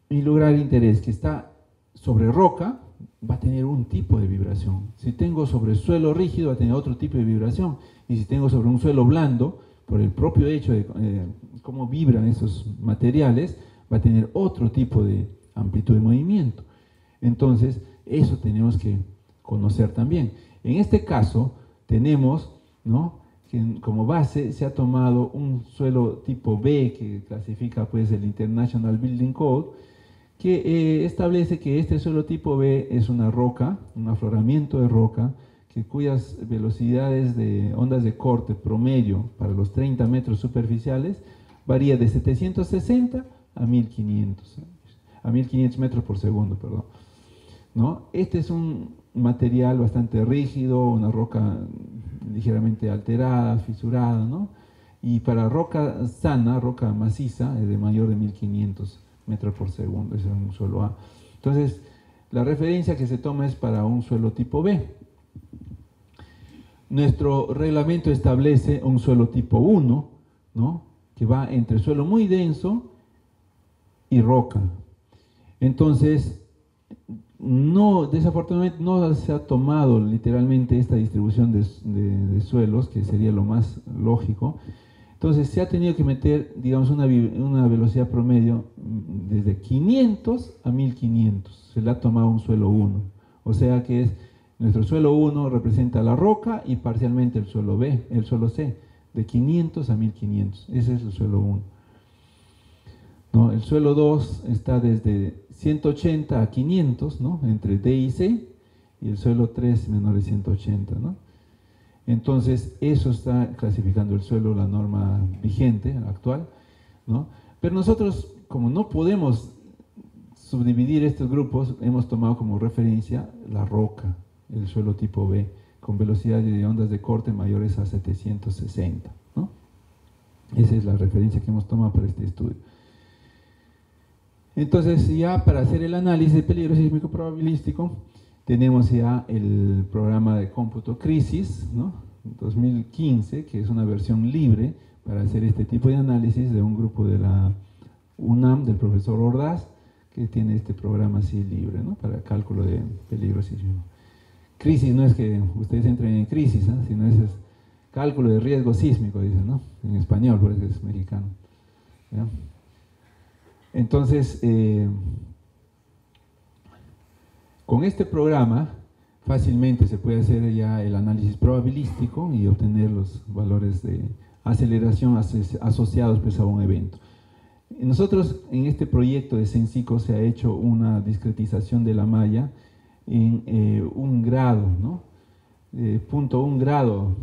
mi lugar de interés que está sobre roca, va a tener un tipo de vibración. Si tengo sobre suelo rígido, va a tener otro tipo de vibración. Y si tengo sobre un suelo blando, por el propio hecho de cómo vibran esos materiales, va a tener otro tipo de amplitud de movimiento. Entonces, eso tenemos que conocer también. En este caso, tenemos, ¿no?, que como base se ha tomado un suelo tipo B, que clasifica pues el International Building Code, que establece que este suelo tipo B es una roca, un afloramiento de roca, cuyas velocidades de ondas de corte promedio para los 30 metros superficiales varía de 760 a 1500 metros por segundo, perdón. ¿no? Este es un material bastante rígido, una roca ligeramente alterada, fisurada, ¿no? Y para roca sana, roca maciza, es de mayor de 1500 metros por segundo, ese es un suelo A. Entonces, la referencia que se toma es para un suelo tipo B. Nuestro reglamento establece un suelo tipo 1, ¿no? Que va entre suelo muy denso y roca. Entonces, no, desafortunadamente no se ha tomado literalmente esta distribución de suelos, que sería lo más lógico. Entonces se ha tenido que meter, digamos, una velocidad promedio desde 500 a 1500. Se le ha tomado un suelo 1. O sea que es, nuestro suelo 1 representa la roca y parcialmente el suelo B, el suelo C, de 500 a 1500. Ese es el suelo 1. ¿No? El suelo 2 está desde 180 a 500, ¿no? Entre D y C, y el suelo 3 menor de 180, ¿no? Entonces, eso está clasificando el suelo, la norma vigente, actual, ¿no? Pero nosotros, como no podemos subdividir estos grupos, hemos tomado como referencia la roca, el suelo tipo B, con velocidades de ondas de corte mayores a 760, ¿no? Esa es la referencia que hemos tomado para este estudio. Entonces, ya para hacer el análisis de peligro sísmico probabilístico, tenemos ya el programa de cómputo CRISIS, ¿no? 2015, que es una versión libre para hacer este tipo de análisis de un grupo de la UNAM, del profesor Ordaz, que tiene este programa así libre, ¿no? Para cálculo de peligro sísmico. Crisis no es que ustedes entren en crisis, ¿no? Sino es cálculo de riesgo sísmico, dicen, ¿no? En español, por eso es mexicano, ¿ya? Entonces, con este programa fácilmente se puede hacer ya el análisis probabilístico y obtener los valores de aceleración asociados pues, a un evento. Nosotros en este proyecto de CENSICO se ha hecho una discretización de la malla en un grado, ¿no? Punto 1 grado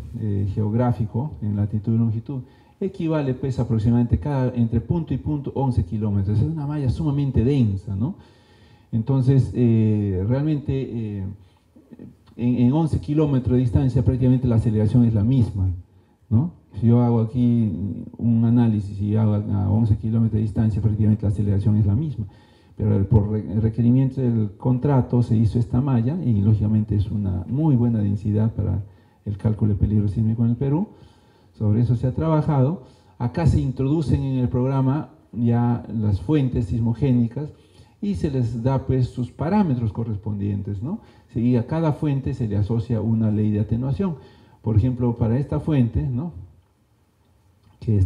geográfico en latitud y longitud equivale pues aproximadamente entre punto y punto 11 kilómetros. Es una malla sumamente densa, ¿no? Entonces, realmente en 11 kilómetros de distancia prácticamente la aceleración es la misma, ¿no? Si yo hago aquí un análisis y hago a 11 kilómetros de distancia, prácticamente la aceleración es la misma. Pero por requerimiento del contrato se hizo esta malla y lógicamente es una muy buena densidad para el cálculo de peligro sísmico en el Perú. Sobre eso se ha trabajado. Acá se introducen en el programa ya las fuentes sismogénicas y se les da pues sus parámetros correspondientes, ¿no? Y a cada fuente se le asocia una ley de atenuación. Por ejemplo, para esta fuente, ¿no? que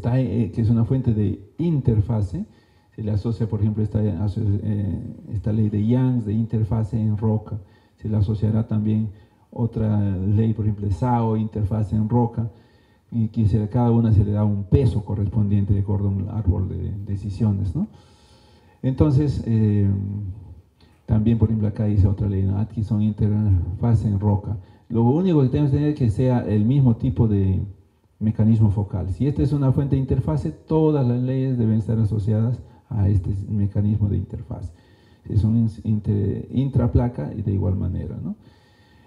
es una fuente de interfase, se le asocia, por ejemplo, esta ley de Young, de interfase en roca. Se le asociará también otra ley, por ejemplo, de SAO, interfase en roca, y que a cada una se le da un peso correspondiente de acuerdo a un árbol de decisiones, ¿no? Entonces, también, por ejemplo, acá dice otra ley, ¿no? Atkinson, interfase en roca. Lo único que tenemos que tener es que sea el mismo tipo de mecanismo focal. Si esta es una fuente de interfase, todas las leyes deben estar asociadas a este mecanismo de interfase. Si es un intraplaca, y de igual manera, ¿no?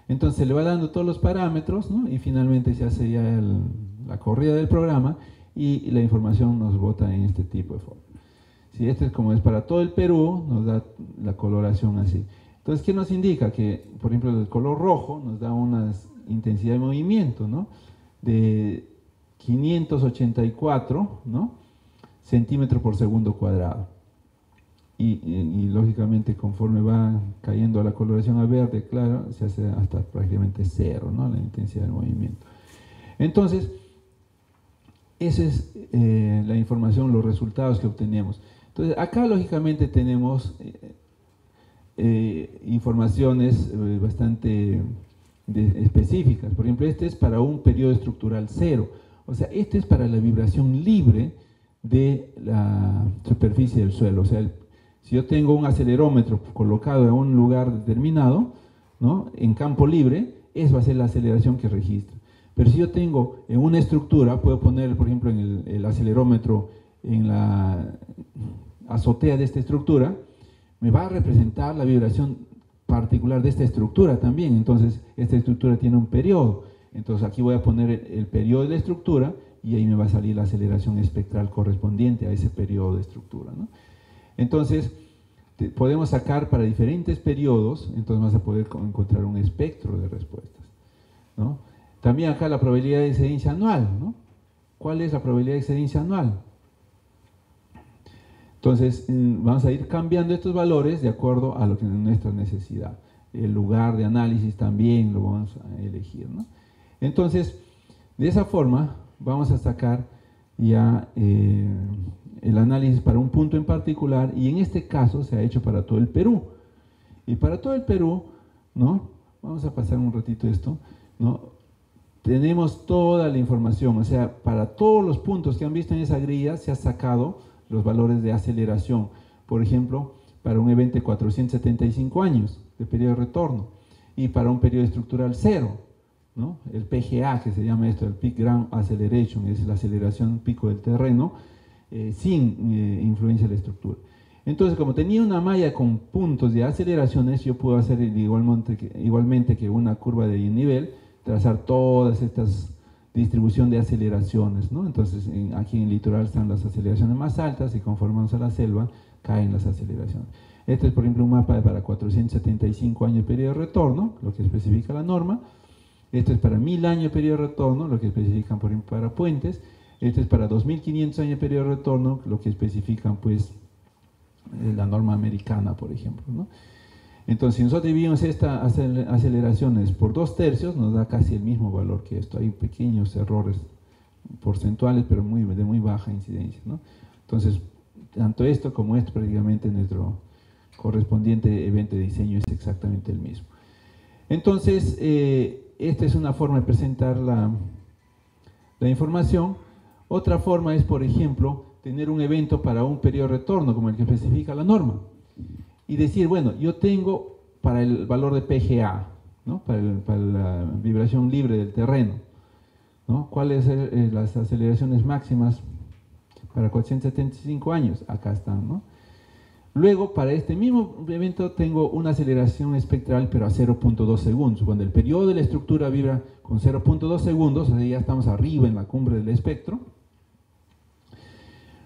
Entonces se le va dando todos los parámetros, ¿no? Y finalmente se hace ya la corrida del programa y la información nos bota en este tipo de forma. Si este es como es para todo el Perú, nos da la coloración así. Entonces, ¿qué nos indica? Que, por ejemplo, el color rojo nos da una intensidad de movimiento, ¿no? De 584, ¿no? centímetros por segundo cuadrado. Y lógicamente conforme va cayendo la coloración a verde, claro, se hace hasta prácticamente cero, ¿no? La intensidad del movimiento. Entonces, esa es la información, los resultados que obtenemos. Entonces, acá lógicamente tenemos informaciones bastante específicas. Por ejemplo, este es para un periodo estructural cero. O sea, este es para la vibración libre de la superficie del suelo. O sea, si yo tengo un acelerómetro colocado en un lugar determinado, ¿no? En campo libre, esa va a ser la aceleración que registra. Pero si yo tengo en una estructura, puedo poner, por ejemplo, en el acelerómetro en la azotea de esta estructura, me va a representar la vibración particular de esta estructura también. Entonces, esta estructura tiene un periodo. Entonces, aquí voy a poner el periodo de la estructura y ahí me va a salir la aceleración espectral correspondiente a ese periodo de estructura, ¿no? Entonces, podemos sacar para diferentes periodos, entonces vas a poder encontrar un espectro de respuestas, ¿no? También acá la probabilidad de excedencia anual, ¿no? ¿Cuál es la probabilidad de excedencia anual? Entonces, vamos a ir cambiando estos valores de acuerdo a lo que es nuestra necesidad. El lugar de análisis también lo vamos a elegir, ¿no? Entonces, de esa forma, vamos a sacar ya el análisis para un punto en particular, y en este caso se ha hecho para todo el Perú. Y para todo el Perú, ¿no? Vamos a pasar un ratito esto, ¿no? Tenemos toda la información, o sea, para todos los puntos que han visto en esa grilla se ha sacado los valores de aceleración. Por ejemplo, para un evento de 475 años de periodo de retorno, y para un periodo estructural cero, ¿no? El PGA, que se llama esto, el Peak Ground Acceleration, es la aceleración pico del terreno, sin influencia de la estructura. Entonces, como tenía una malla con puntos de aceleraciones, yo puedo hacer igualmente que una curva de nivel, trazar todas estas distribución de aceleraciones, ¿no? Entonces, aquí en el litoral están las aceleraciones más altas y conforme vamos a la selva, caen las aceleraciones. Este es, por ejemplo, un mapa para 475 años de periodo de retorno, lo que especifica la norma. Este es para 1000 años de periodo de retorno, lo que especifican, por ejemplo, para puentes. Este es para 2500 años de periodo de retorno, lo que especifican, pues, la norma americana, por ejemplo, ¿no? Entonces, si nosotros dividimos estas aceleraciones por 2/3, nos da casi el mismo valor que esto. Hay pequeños errores porcentuales, pero de muy baja incidencia, ¿no? Entonces, tanto esto como esto, prácticamente nuestro correspondiente evento de diseño es exactamente el mismo. Entonces, esta es una forma de presentar la información. Otra forma es, por ejemplo, tener un evento para un periodo de retorno, como el que especifica la norma, y decir, bueno, yo tengo para el valor de PGA, ¿no? para la vibración libre del terreno, ¿no? ¿Cuáles son las aceleraciones máximas para 475 años? Acá están, ¿no? Luego, para este mismo evento tengo una aceleración espectral, pero a 0.2 segundos. Cuando el periodo de la estructura vibra con 0.2 segundos, o sea, ya estamos arriba en la cumbre del espectro,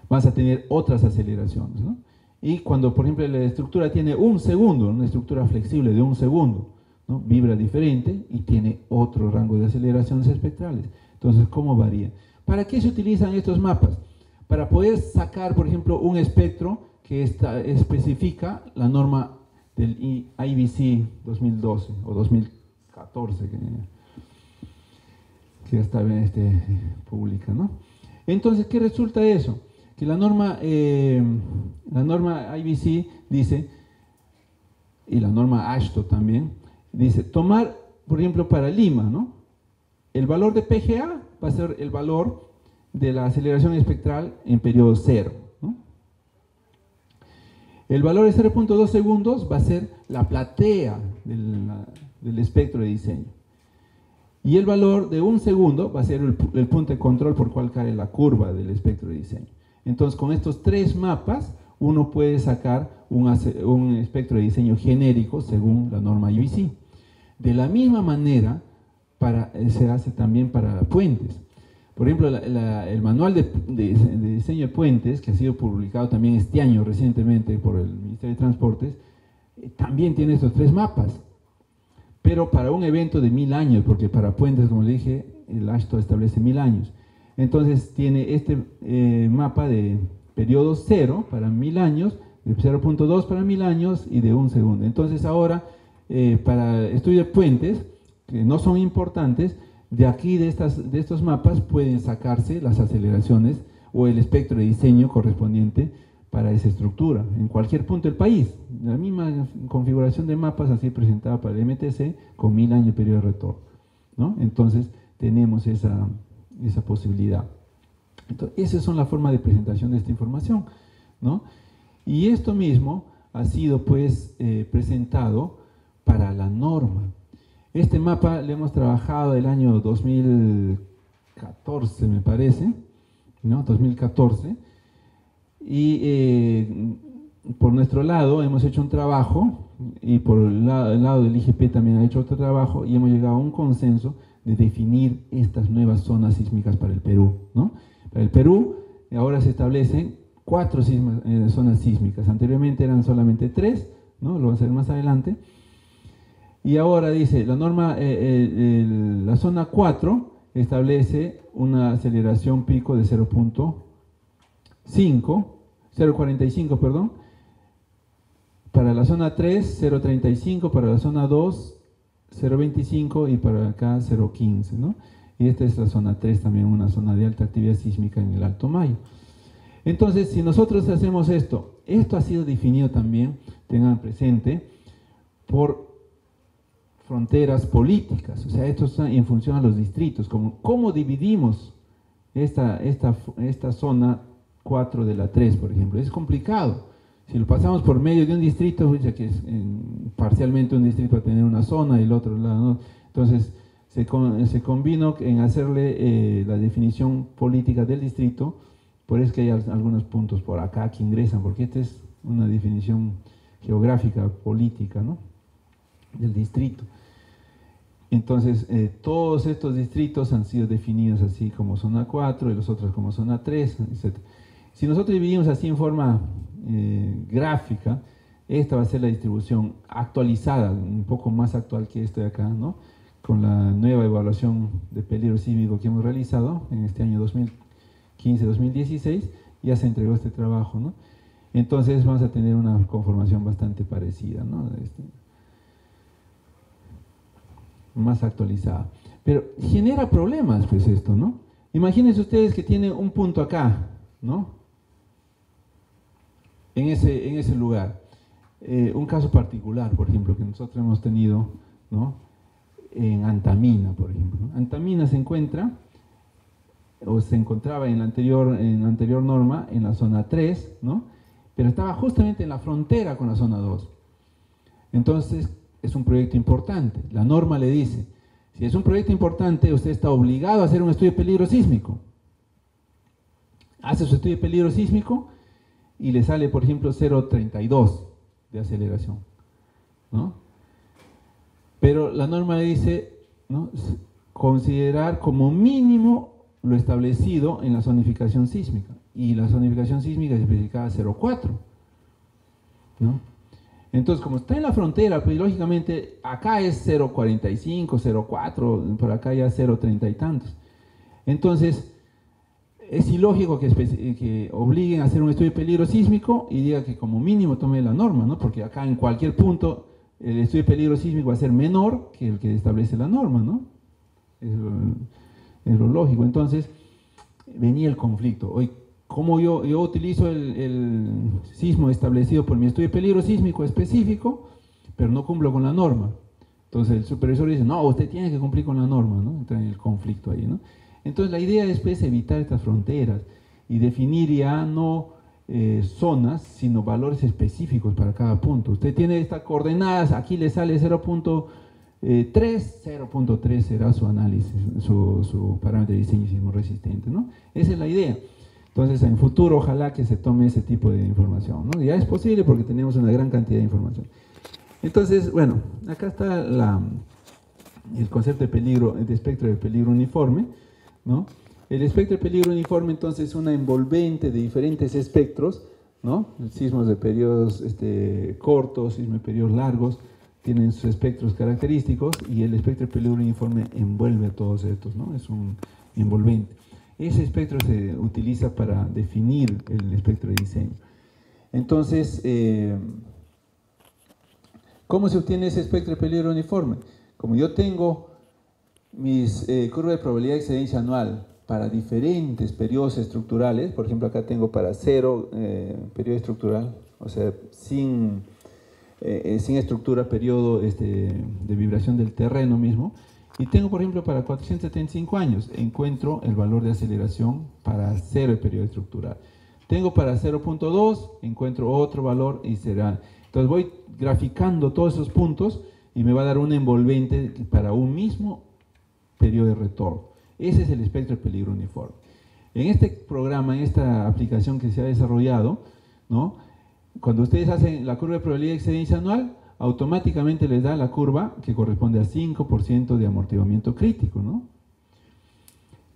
vas a tener otras aceleraciones, ¿no? Y cuando, por ejemplo, la estructura tiene 1 segundo, una estructura flexible de 1 segundo, ¿no? Vibra diferente y tiene otro rango de aceleraciones espectrales. Entonces, ¿cómo varía? ¿Para qué se utilizan estos mapas? Para poder sacar, por ejemplo, un espectro que especifica la norma del IBC 2012 o 2014, que está pública, ¿no? Entonces, ¿qué resulta de eso? Que la norma IBC dice, y la norma AASHTO también, dice, tomar, por ejemplo, para Lima, ¿no? El valor de PGA va a ser el valor de la aceleración espectral en periodo cero, ¿no? El valor de 0.2 segundos va a ser la platea del espectro de diseño. Y el valor de 1 segundo va a ser el punto de control por cual cae la curva del espectro de diseño. Entonces, con estos 3 mapas, uno puede sacar un espectro de diseño genérico según la norma IBC. De la misma manera, se hace también para puentes. Por ejemplo, el manual de diseño de puentes, que ha sido publicado también este año recientemente por el Ministerio de Transportes, también tiene estos 3 mapas, pero para un evento de 1000 años, porque para puentes, como le dije, el AASHTO establece 1000 años. Entonces tiene este mapa de periodo 0 para 1000 años, de 0.2 para 1000 años y de 1 segundo. Entonces ahora, para estudio de puentes, que no son importantes, de aquí de estos mapas pueden sacarse las aceleraciones o el espectro de diseño correspondiente para esa estructura, en cualquier punto del país. La misma configuración de mapas así presentada para el MTC con 1000 años de periodo de retorno, ¿no? Entonces tenemos esa posibilidad. Entonces, esas son las formas de presentación de esta información, ¿no? Y esto mismo ha sido, pues, presentado para la norma. Este mapa lo hemos trabajado el año 2014, me parece, ¿no? 2014. Y por nuestro lado hemos hecho un trabajo y por el lado del IGP también ha hecho otro trabajo y hemos llegado a un consenso de definir estas nuevas zonas sísmicas para el Perú, ¿no? Para el Perú ahora se establecen 4 zonas sísmicas, anteriormente eran solamente 3, ¿no? Lo vamos a ver más adelante. Y ahora dice, la norma, la zona 4 establece una aceleración pico de 0.45, perdón. Para la zona 3, 0.35, para la zona 2, 0.25 y para acá 0.15, ¿no? Y esta es la zona 3, también una zona de alta actividad sísmica en el Alto Mayo. Entonces, si nosotros hacemos esto ha sido definido también, tengan presente, por fronteras políticas, o sea, esto está en función a los distritos, cómo dividimos esta zona 4 de la 3, por ejemplo. Es complicado. Si lo pasamos por medio de un distrito, ya que es parcialmente un distrito va a tener una zona y el otro lado, ¿no? Entonces se convino en hacerle la definición política del distrito, por eso que hay algunos puntos por acá que ingresan, porque esta es una definición geográfica, política, ¿no?, del distrito. Entonces, todos estos distritos han sido definidos así como zona 4 y los otros como zona 3, etc. Si nosotros dividimos así en forma gráfica, esta va a ser la distribución actualizada, un poco más actual que esto de acá, ¿no?, con la nueva evaluación de peligro sísmico que hemos realizado en este año 2015-2016, ya se entregó este trabajo, ¿no? Entonces vamos a tener una conformación bastante parecida, ¿no?, más actualizada. Pero genera problemas, pues, esto, ¿no? Imagínense ustedes que tiene un punto acá, ¿no?, en ese lugar. Un caso particular, por ejemplo, que nosotros hemos tenido, ¿no?, en Antamina, por ejemplo, ¿no? Antamina se encuentra, o se encontraba en la anterior norma, en la zona 3, ¿no?, pero estaba justamente en la frontera con la zona 2. Entonces, es un proyecto importante. La norma le dice, si es un proyecto importante, usted está obligado a hacer un estudio de peligro sísmico. Hace su estudio de peligro sísmico y le sale, por ejemplo, 0.32 de aceleración, ¿no? Pero la norma le dice, ¿no?, considerar como mínimo lo establecido en la zonificación sísmica. Y la zonificación sísmica es especificada 0.4, ¿no? Entonces, como está en la frontera, pues lógicamente acá es 0.45, 0.4, por acá ya 0.30 y tantos. Entonces, es ilógico que obliguen a hacer un estudio de peligro sísmico y diga que como mínimo tome la norma, ¿no? Porque acá en cualquier punto el estudio de peligro sísmico va a ser menor que el que establece la norma, ¿no? Es lo lógico. Entonces, venía el conflicto. Hoy, como yo utilizo el sismo establecido por mi estudio de peligro sísmico específico, pero no cumplo con la norma. Entonces el supervisor dice, no, usted tiene que cumplir con la norma, ¿no? Entra en el conflicto ahí, ¿no? Entonces la idea es, pues, evitar estas fronteras y definir ya no zonas, sino valores específicos para cada punto. Usted tiene estas coordenadas, aquí le sale 0.3 será su análisis, su parámetro de diseño sismo resistente, ¿no? Esa es la idea. Entonces, en futuro, ojalá que se tome ese tipo de información, ¿no? Ya es posible porque tenemos una gran cantidad de información. Entonces, bueno, acá está el concepto de peligro, de espectro de peligro uniforme, ¿no? El espectro de peligro uniforme, entonces, es una envolvente de diferentes espectros, ¿no? Sismos de periodos cortos, sismos de periodos largos, tienen sus espectros característicos y el espectro de peligro uniforme envuelve a todos estos, ¿no? Es un envolvente. Ese espectro se utiliza para definir el espectro de diseño. Entonces, ¿cómo se obtiene ese espectro de peligro uniforme? Como yo tengo mis curvas de probabilidad de excedencia anual para diferentes periodos estructurales, por ejemplo, acá tengo para 0 periodo estructural, o sea, sin estructura, periodo de vibración del terreno mismo. Y tengo, por ejemplo, para 475 años, encuentro el valor de aceleración para 0 el periodo estructural. Tengo para 0.2, encuentro otro valor y será. Entonces voy graficando todos esos puntos y me va a dar un envolvente para un mismo periodo de retorno. Ese es el espectro de peligro uniforme. En este programa, en esta aplicación que se ha desarrollado, ¿no?, cuando ustedes hacen la curva de probabilidad de excedencia anual, automáticamente les da la curva que corresponde a 5% de amortiguamiento crítico, ¿no?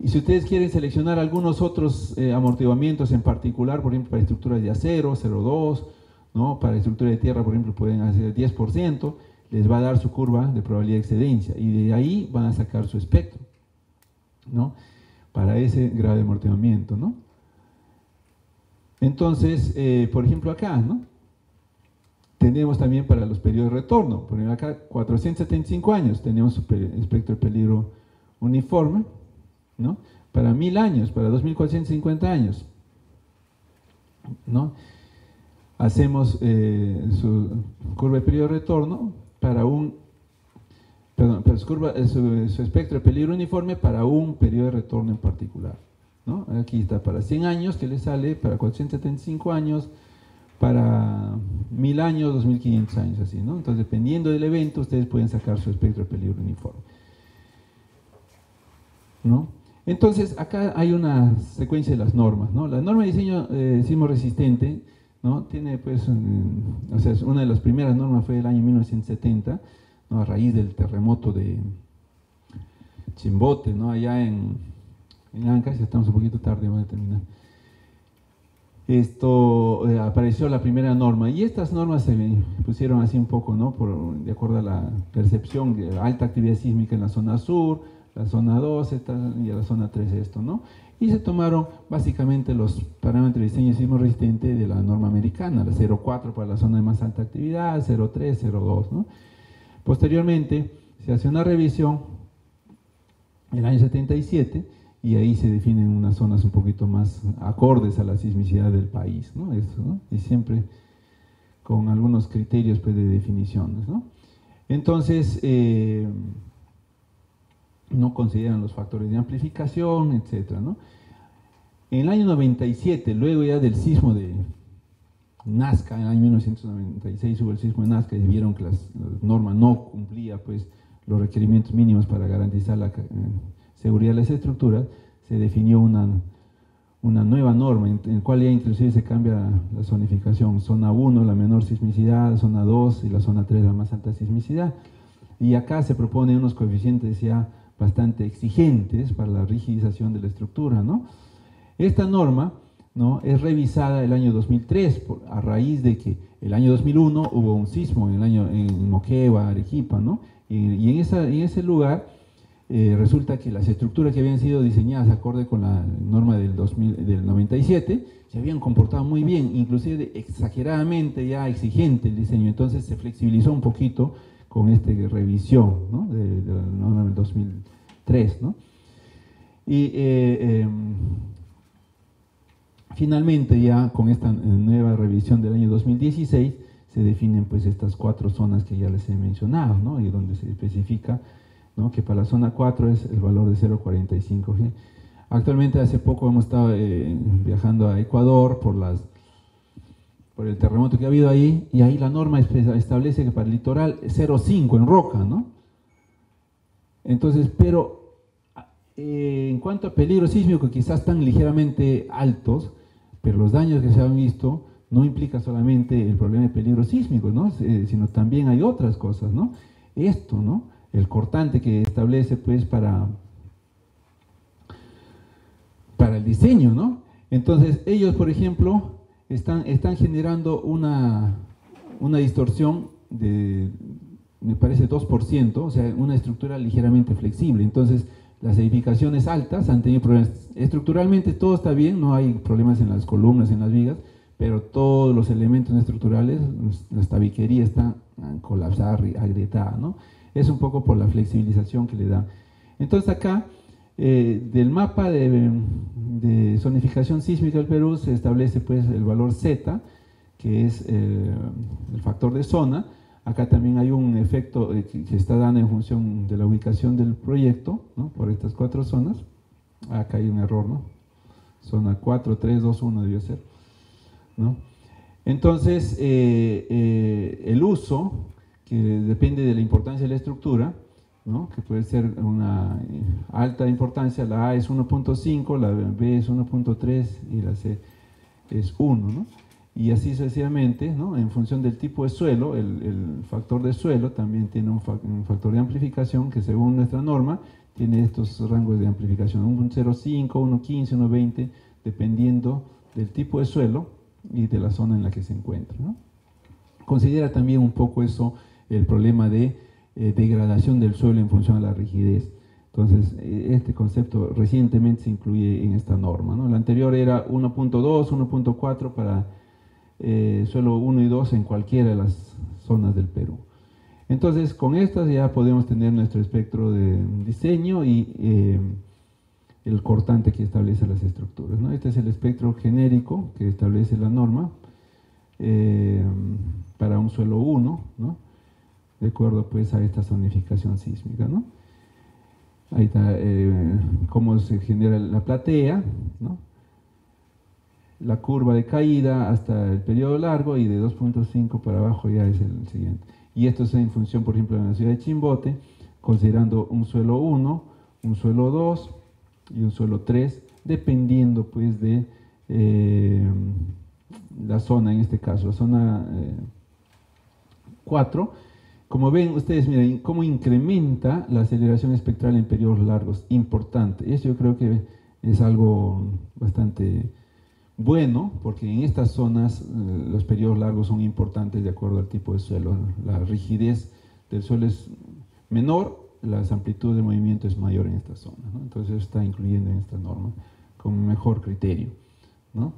Y si ustedes quieren seleccionar algunos otros amortiguamientos en particular, por ejemplo, para estructuras de acero, 0,2, ¿no? Para estructura de tierra, por ejemplo, pueden hacer 10%, les va a dar su curva de probabilidad de excedencia y de ahí van a sacar su espectro, ¿no? Para ese grado de amortiguamiento, ¿no? Entonces, por ejemplo, acá, ¿no? Tenemos también para los periodos de retorno, por ejemplo, acá 475 años tenemos espectro de peligro uniforme, ¿no? Para 1000 años, para 2450 años, ¿no? Hacemos su curva de periodo de retorno para su espectro de peligro uniforme para un periodo de retorno en particular, ¿no? Aquí está para 100 años que le sale, para 475 años, para 1000 años, 2500 años, así, ¿no? Entonces, dependiendo del evento, ustedes pueden sacar su espectro de peligro uniforme, ¿no? Entonces, acá hay una secuencia de las normas, ¿no? La norma de diseño sismo resistente, ¿no? Tiene, pues, o sea, una de las primeras normas fue del año 1970, ¿no? A raíz del terremoto de Chimbote, ¿no? Allá en Ancash, ya estamos un poquito tarde, vamos a terminar. Apareció la primera norma y estas normas se pusieron así un poco, ¿no? De acuerdo a la percepción de alta actividad sísmica en la zona sur, la zona 2 y la zona 3 esto, ¿no? Y se tomaron básicamente los parámetros de diseño de sismo resistente de la norma americana, la 0,4 para la zona de más alta actividad, 0,3, 0,2, ¿no? Posteriormente se hace una revisión en el año 77 y ahí se definen unas zonas un poquito más acordes a la sismicidad del país, ¿no? Eso, ¿no? Y siempre con algunos criterios, pues, de definiciones, ¿no? Entonces, no consideran los factores de amplificación, etcétera, ¿no? En el año 97, luego ya del sismo de Nazca, en el año 1996 hubo el sismo de Nazca y vieron que la norma no cumplía, pues, los requerimientos mínimos para garantizar la seguridad de las estructuras, se definió una nueva norma en la cual ya inclusive se cambia la zonificación, zona 1 la menor sismicidad, zona 2 y la zona 3 la más alta sismicidad, y acá se proponen unos coeficientes ya bastante exigentes para la rigidización de la estructura, ¿no? Esta norma, ¿no?, es revisada el año 2003 a raíz de que el año 2001 hubo un sismo en Moquegua, Arequipa, ¿no? Y en ese lugar resulta que las estructuras que habían sido diseñadas acorde con la norma del 97 se habían comportado muy bien, inclusive exageradamente ya exigente el diseño, entonces se flexibilizó un poquito con esta revisión, ¿no?, de la norma del 2003, ¿no? Y finalmente ya con esta nueva revisión del año 2016 se definen, pues, estas 4 zonas que ya les he mencionado, ¿no? Y donde se especifica, ¿no?, que para la zona 4 es el valor de 0,45 G. Actualmente, hace poco hemos estado viajando a Ecuador por el terremoto que ha habido ahí, y ahí la norma establece que para el litoral 0,5 en roca, ¿no? Entonces, pero en cuanto a peligro sísmico, quizás están ligeramente altos, pero los daños que se han visto no implica solamente el problema de peligro sísmico, ¿no? Sino también hay otras cosas, ¿no? Esto, ¿no?, el cortante que establece, pues, para el diseño, ¿no? Entonces, ellos, por ejemplo, están generando una distorsión de, me parece, 2%, o sea, una estructura ligeramente flexible. Entonces, las edificaciones altas han tenido problemas. Estructuralmente todo está bien, no hay problemas en las columnas, en las vigas, pero todos los elementos estructurales, la tabiquería está colapsada, agrietada, ¿no? Es un poco por la flexibilización que le da. Entonces acá, del mapa de zonificación sísmica del Perú se establece, pues, el valor Z, que es el factor de zona. Acá también hay un efecto que se está dando en función de la ubicación del proyecto, ¿no?, por estas 4 zonas. Acá hay un error, ¿no? Zona 4, 3, 2, 1 debió ser, ¿no? Entonces, el uso, que depende de la importancia de la estructura, ¿no?, que puede ser una alta importancia, la A es 1.5, la B es 1.3 y la C es 1, ¿no? y así sucesivamente, ¿no? En función del tipo de suelo, el factor de suelo también tiene un factor de amplificación que según nuestra norma tiene estos rangos de amplificación, un 0,5, 1,15, 1,20, dependiendo del tipo de suelo y de la zona en la que se encuentra, ¿no? Considera también un poco eso, el problema de degradación del suelo en función a la rigidez. Entonces, este concepto recientemente se incluye en esta norma, ¿no? La anterior era 1.2, 1.4 para suelo 1 y 2 en cualquiera de las zonas del Perú. Entonces, con estas ya podemos tener nuestro espectro de diseño y el cortante que establece las estructuras, ¿no? Este es el espectro genérico que establece la norma para un suelo 1, ¿no? De acuerdo pues a esta zonificación sísmica, ¿no? Ahí está cómo se genera la platea, ¿no? La curva de caída hasta el periodo largo, y de 2.5 para abajo ya es el siguiente. Y esto es en función, por ejemplo, de la ciudad de Chimbote, considerando un suelo 1, un suelo 2 y un suelo 3, dependiendo pues de la zona, en este caso, la zona 4. Como ven ustedes, miren cómo incrementa la aceleración espectral en periodos largos, importante. Eso yo creo que es algo bastante bueno, porque en estas zonas los periodos largos son importantes de acuerdo al tipo de suelo. La rigidez del suelo es menor, las amplitudes de movimiento es mayor en estas zonas, ¿no? Entonces eso está incluyendo en esta norma con mejor criterio, ¿no?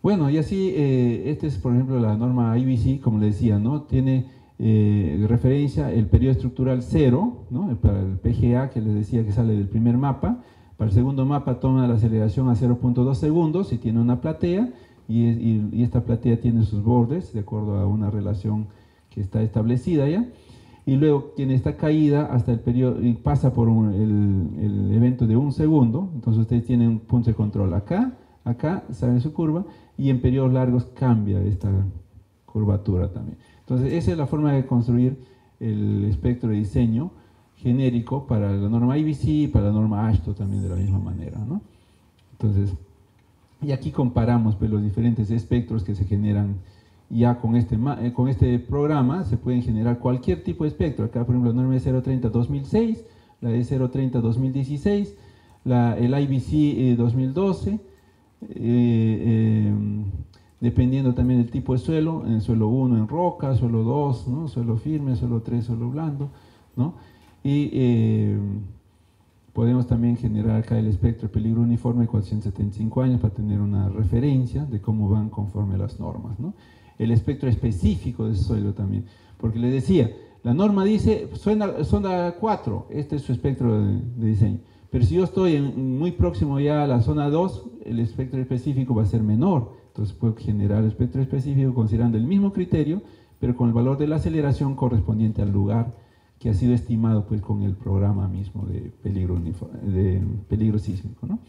Bueno, y así, esta es por ejemplo la norma IBC, como les decía, ¿no? Tiene referencia el periodo estructural 0, ¿no? Para el PGA que les decía que sale del primer mapa. Para el segundo mapa toma la aceleración a 0.2 segundos y tiene una platea, y esta platea tiene sus bordes de acuerdo a una relación que está establecida ya, y luego tiene esta caída hasta el periodo, y pasa por el evento de 1 segundo. Entonces ustedes tienen un punto de control acá, saben su curva, y en periodos largos cambia esta curvatura también. Entonces esa es la forma de construir el espectro de diseño genérico para la norma IBC y para la norma AASHTO también de la misma manera, ¿no? Entonces, y aquí comparamos pues los diferentes espectros que se generan ya con este programa. Se pueden generar cualquier tipo de espectro. Acá por ejemplo la norma de 030-2006, la de 030-2016, el IBC 2012, dependiendo también del tipo de suelo, en suelo 1 en roca, suelo 2, ¿no? Suelo firme, suelo 3, suelo blando, ¿no? Y podemos también generar acá el espectro de peligro uniforme 475 años para tener una referencia de cómo van conforme las normas, ¿no? El espectro específico de suelo también, porque les decía, la norma dice zona 4, este es su espectro de diseño, pero si yo estoy muy próximo ya a la zona 2, el espectro específico va a ser menor. Entonces puedo generar el espectro específico considerando el mismo criterio, pero con el valor de la aceleración correspondiente al lugar que ha sido estimado pues con el programa mismo de peligro sísmico, ¿no?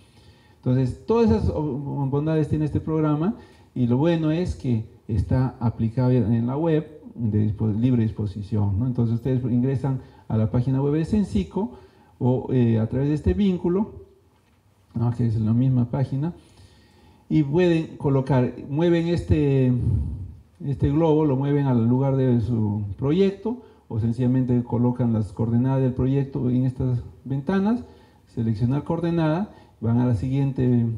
Entonces todas esas bondades tiene este programa, y lo bueno es que está aplicable en la web de libre disposición, ¿no? Entonces ustedes ingresan a la página web de Censico o a través de este vínculo, ¿no? Que es la misma página, y pueden colocar, mueven este globo, lo mueven al lugar de su proyecto, o sencillamente colocan las coordenadas del proyecto en estas ventanas, seleccionar coordenada, van a la siguiente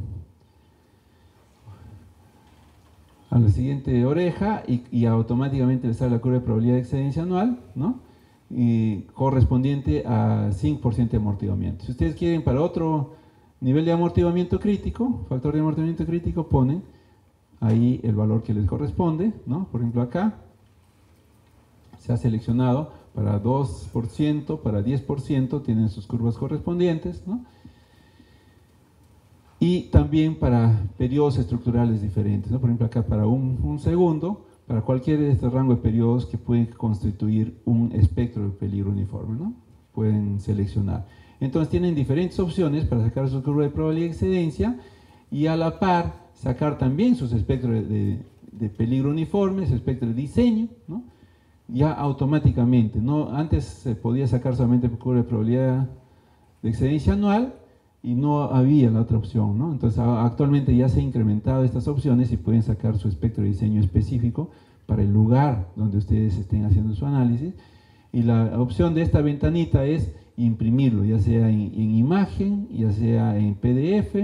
oreja y automáticamente les sale la curva de probabilidad de excedencia anual, ¿no? Y correspondiente a 5% de amortiguamiento. Si ustedes quieren para otro nivel de amortiguamiento crítico, factor de amortiguamiento crítico, ponen ahí el valor que les corresponde, ¿no? Por ejemplo acá se ha seleccionado para 2%, para 10%, tienen sus curvas correspondientes, ¿no? Y también para periodos estructurales diferentes, ¿no? Por ejemplo acá para un segundo, para cualquier de este rango de periodos que pueden constituir un espectro de peligro uniforme, ¿no? Pueden seleccionar. Entonces tienen diferentes opciones para sacar su curva de probabilidad de excedencia, y a la par sacar también sus espectros de peligro uniforme, su espectro de diseño, ¿no? Ya automáticamente, ¿no? Antes se podía sacar solamente curva de probabilidad de excedencia anual, y no había la otra opción, ¿no? Entonces actualmente ya se han incrementado estas opciones y pueden sacar su espectro de diseño específico para el lugar donde ustedes estén haciendo su análisis. Y la opción de esta ventanita es imprimirlo, ya sea en imagen, ya sea en PDF,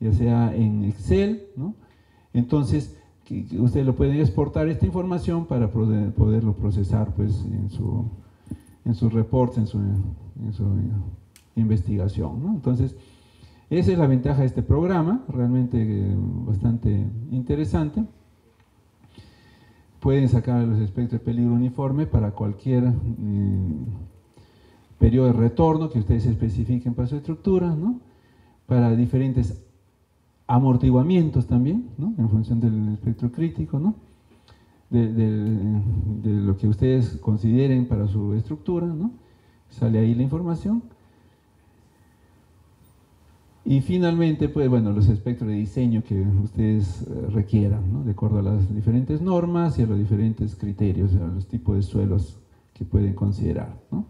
ya sea en Excel, ¿no? Entonces, que ustedes lo pueden exportar esta información para poderlo procesar pues, en sus reportes, en su investigación, ¿no? Entonces, esa es la ventaja de este programa, realmente bastante interesante. Pueden sacar los espectros de peligro uniforme para cualquier periodo de retorno que ustedes especifiquen para su estructura, ¿no? Para diferentes amortiguamientos también, ¿no? En función del espectro crítico, ¿no? De lo que ustedes consideren para su estructura, ¿no? Sale ahí la información. Y finalmente, pues bueno, los espectros de diseño que ustedes requieran, ¿no? De acuerdo a las diferentes normas y a los diferentes criterios, a los tipos de suelos que pueden considerar, ¿no?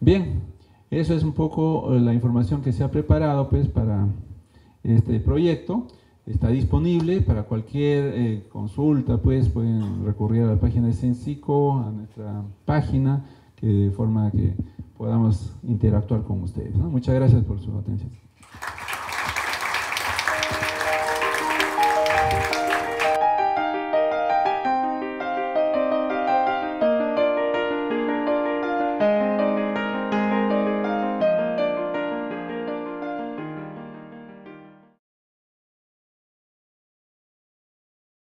Bien, eso es un poco la información que se ha preparado pues para este proyecto. Está disponible para cualquier consulta, pues pueden recurrir a la página de Censico, a nuestra página, de forma que podamos interactuar con ustedes, ¿no? Muchas gracias por su atención.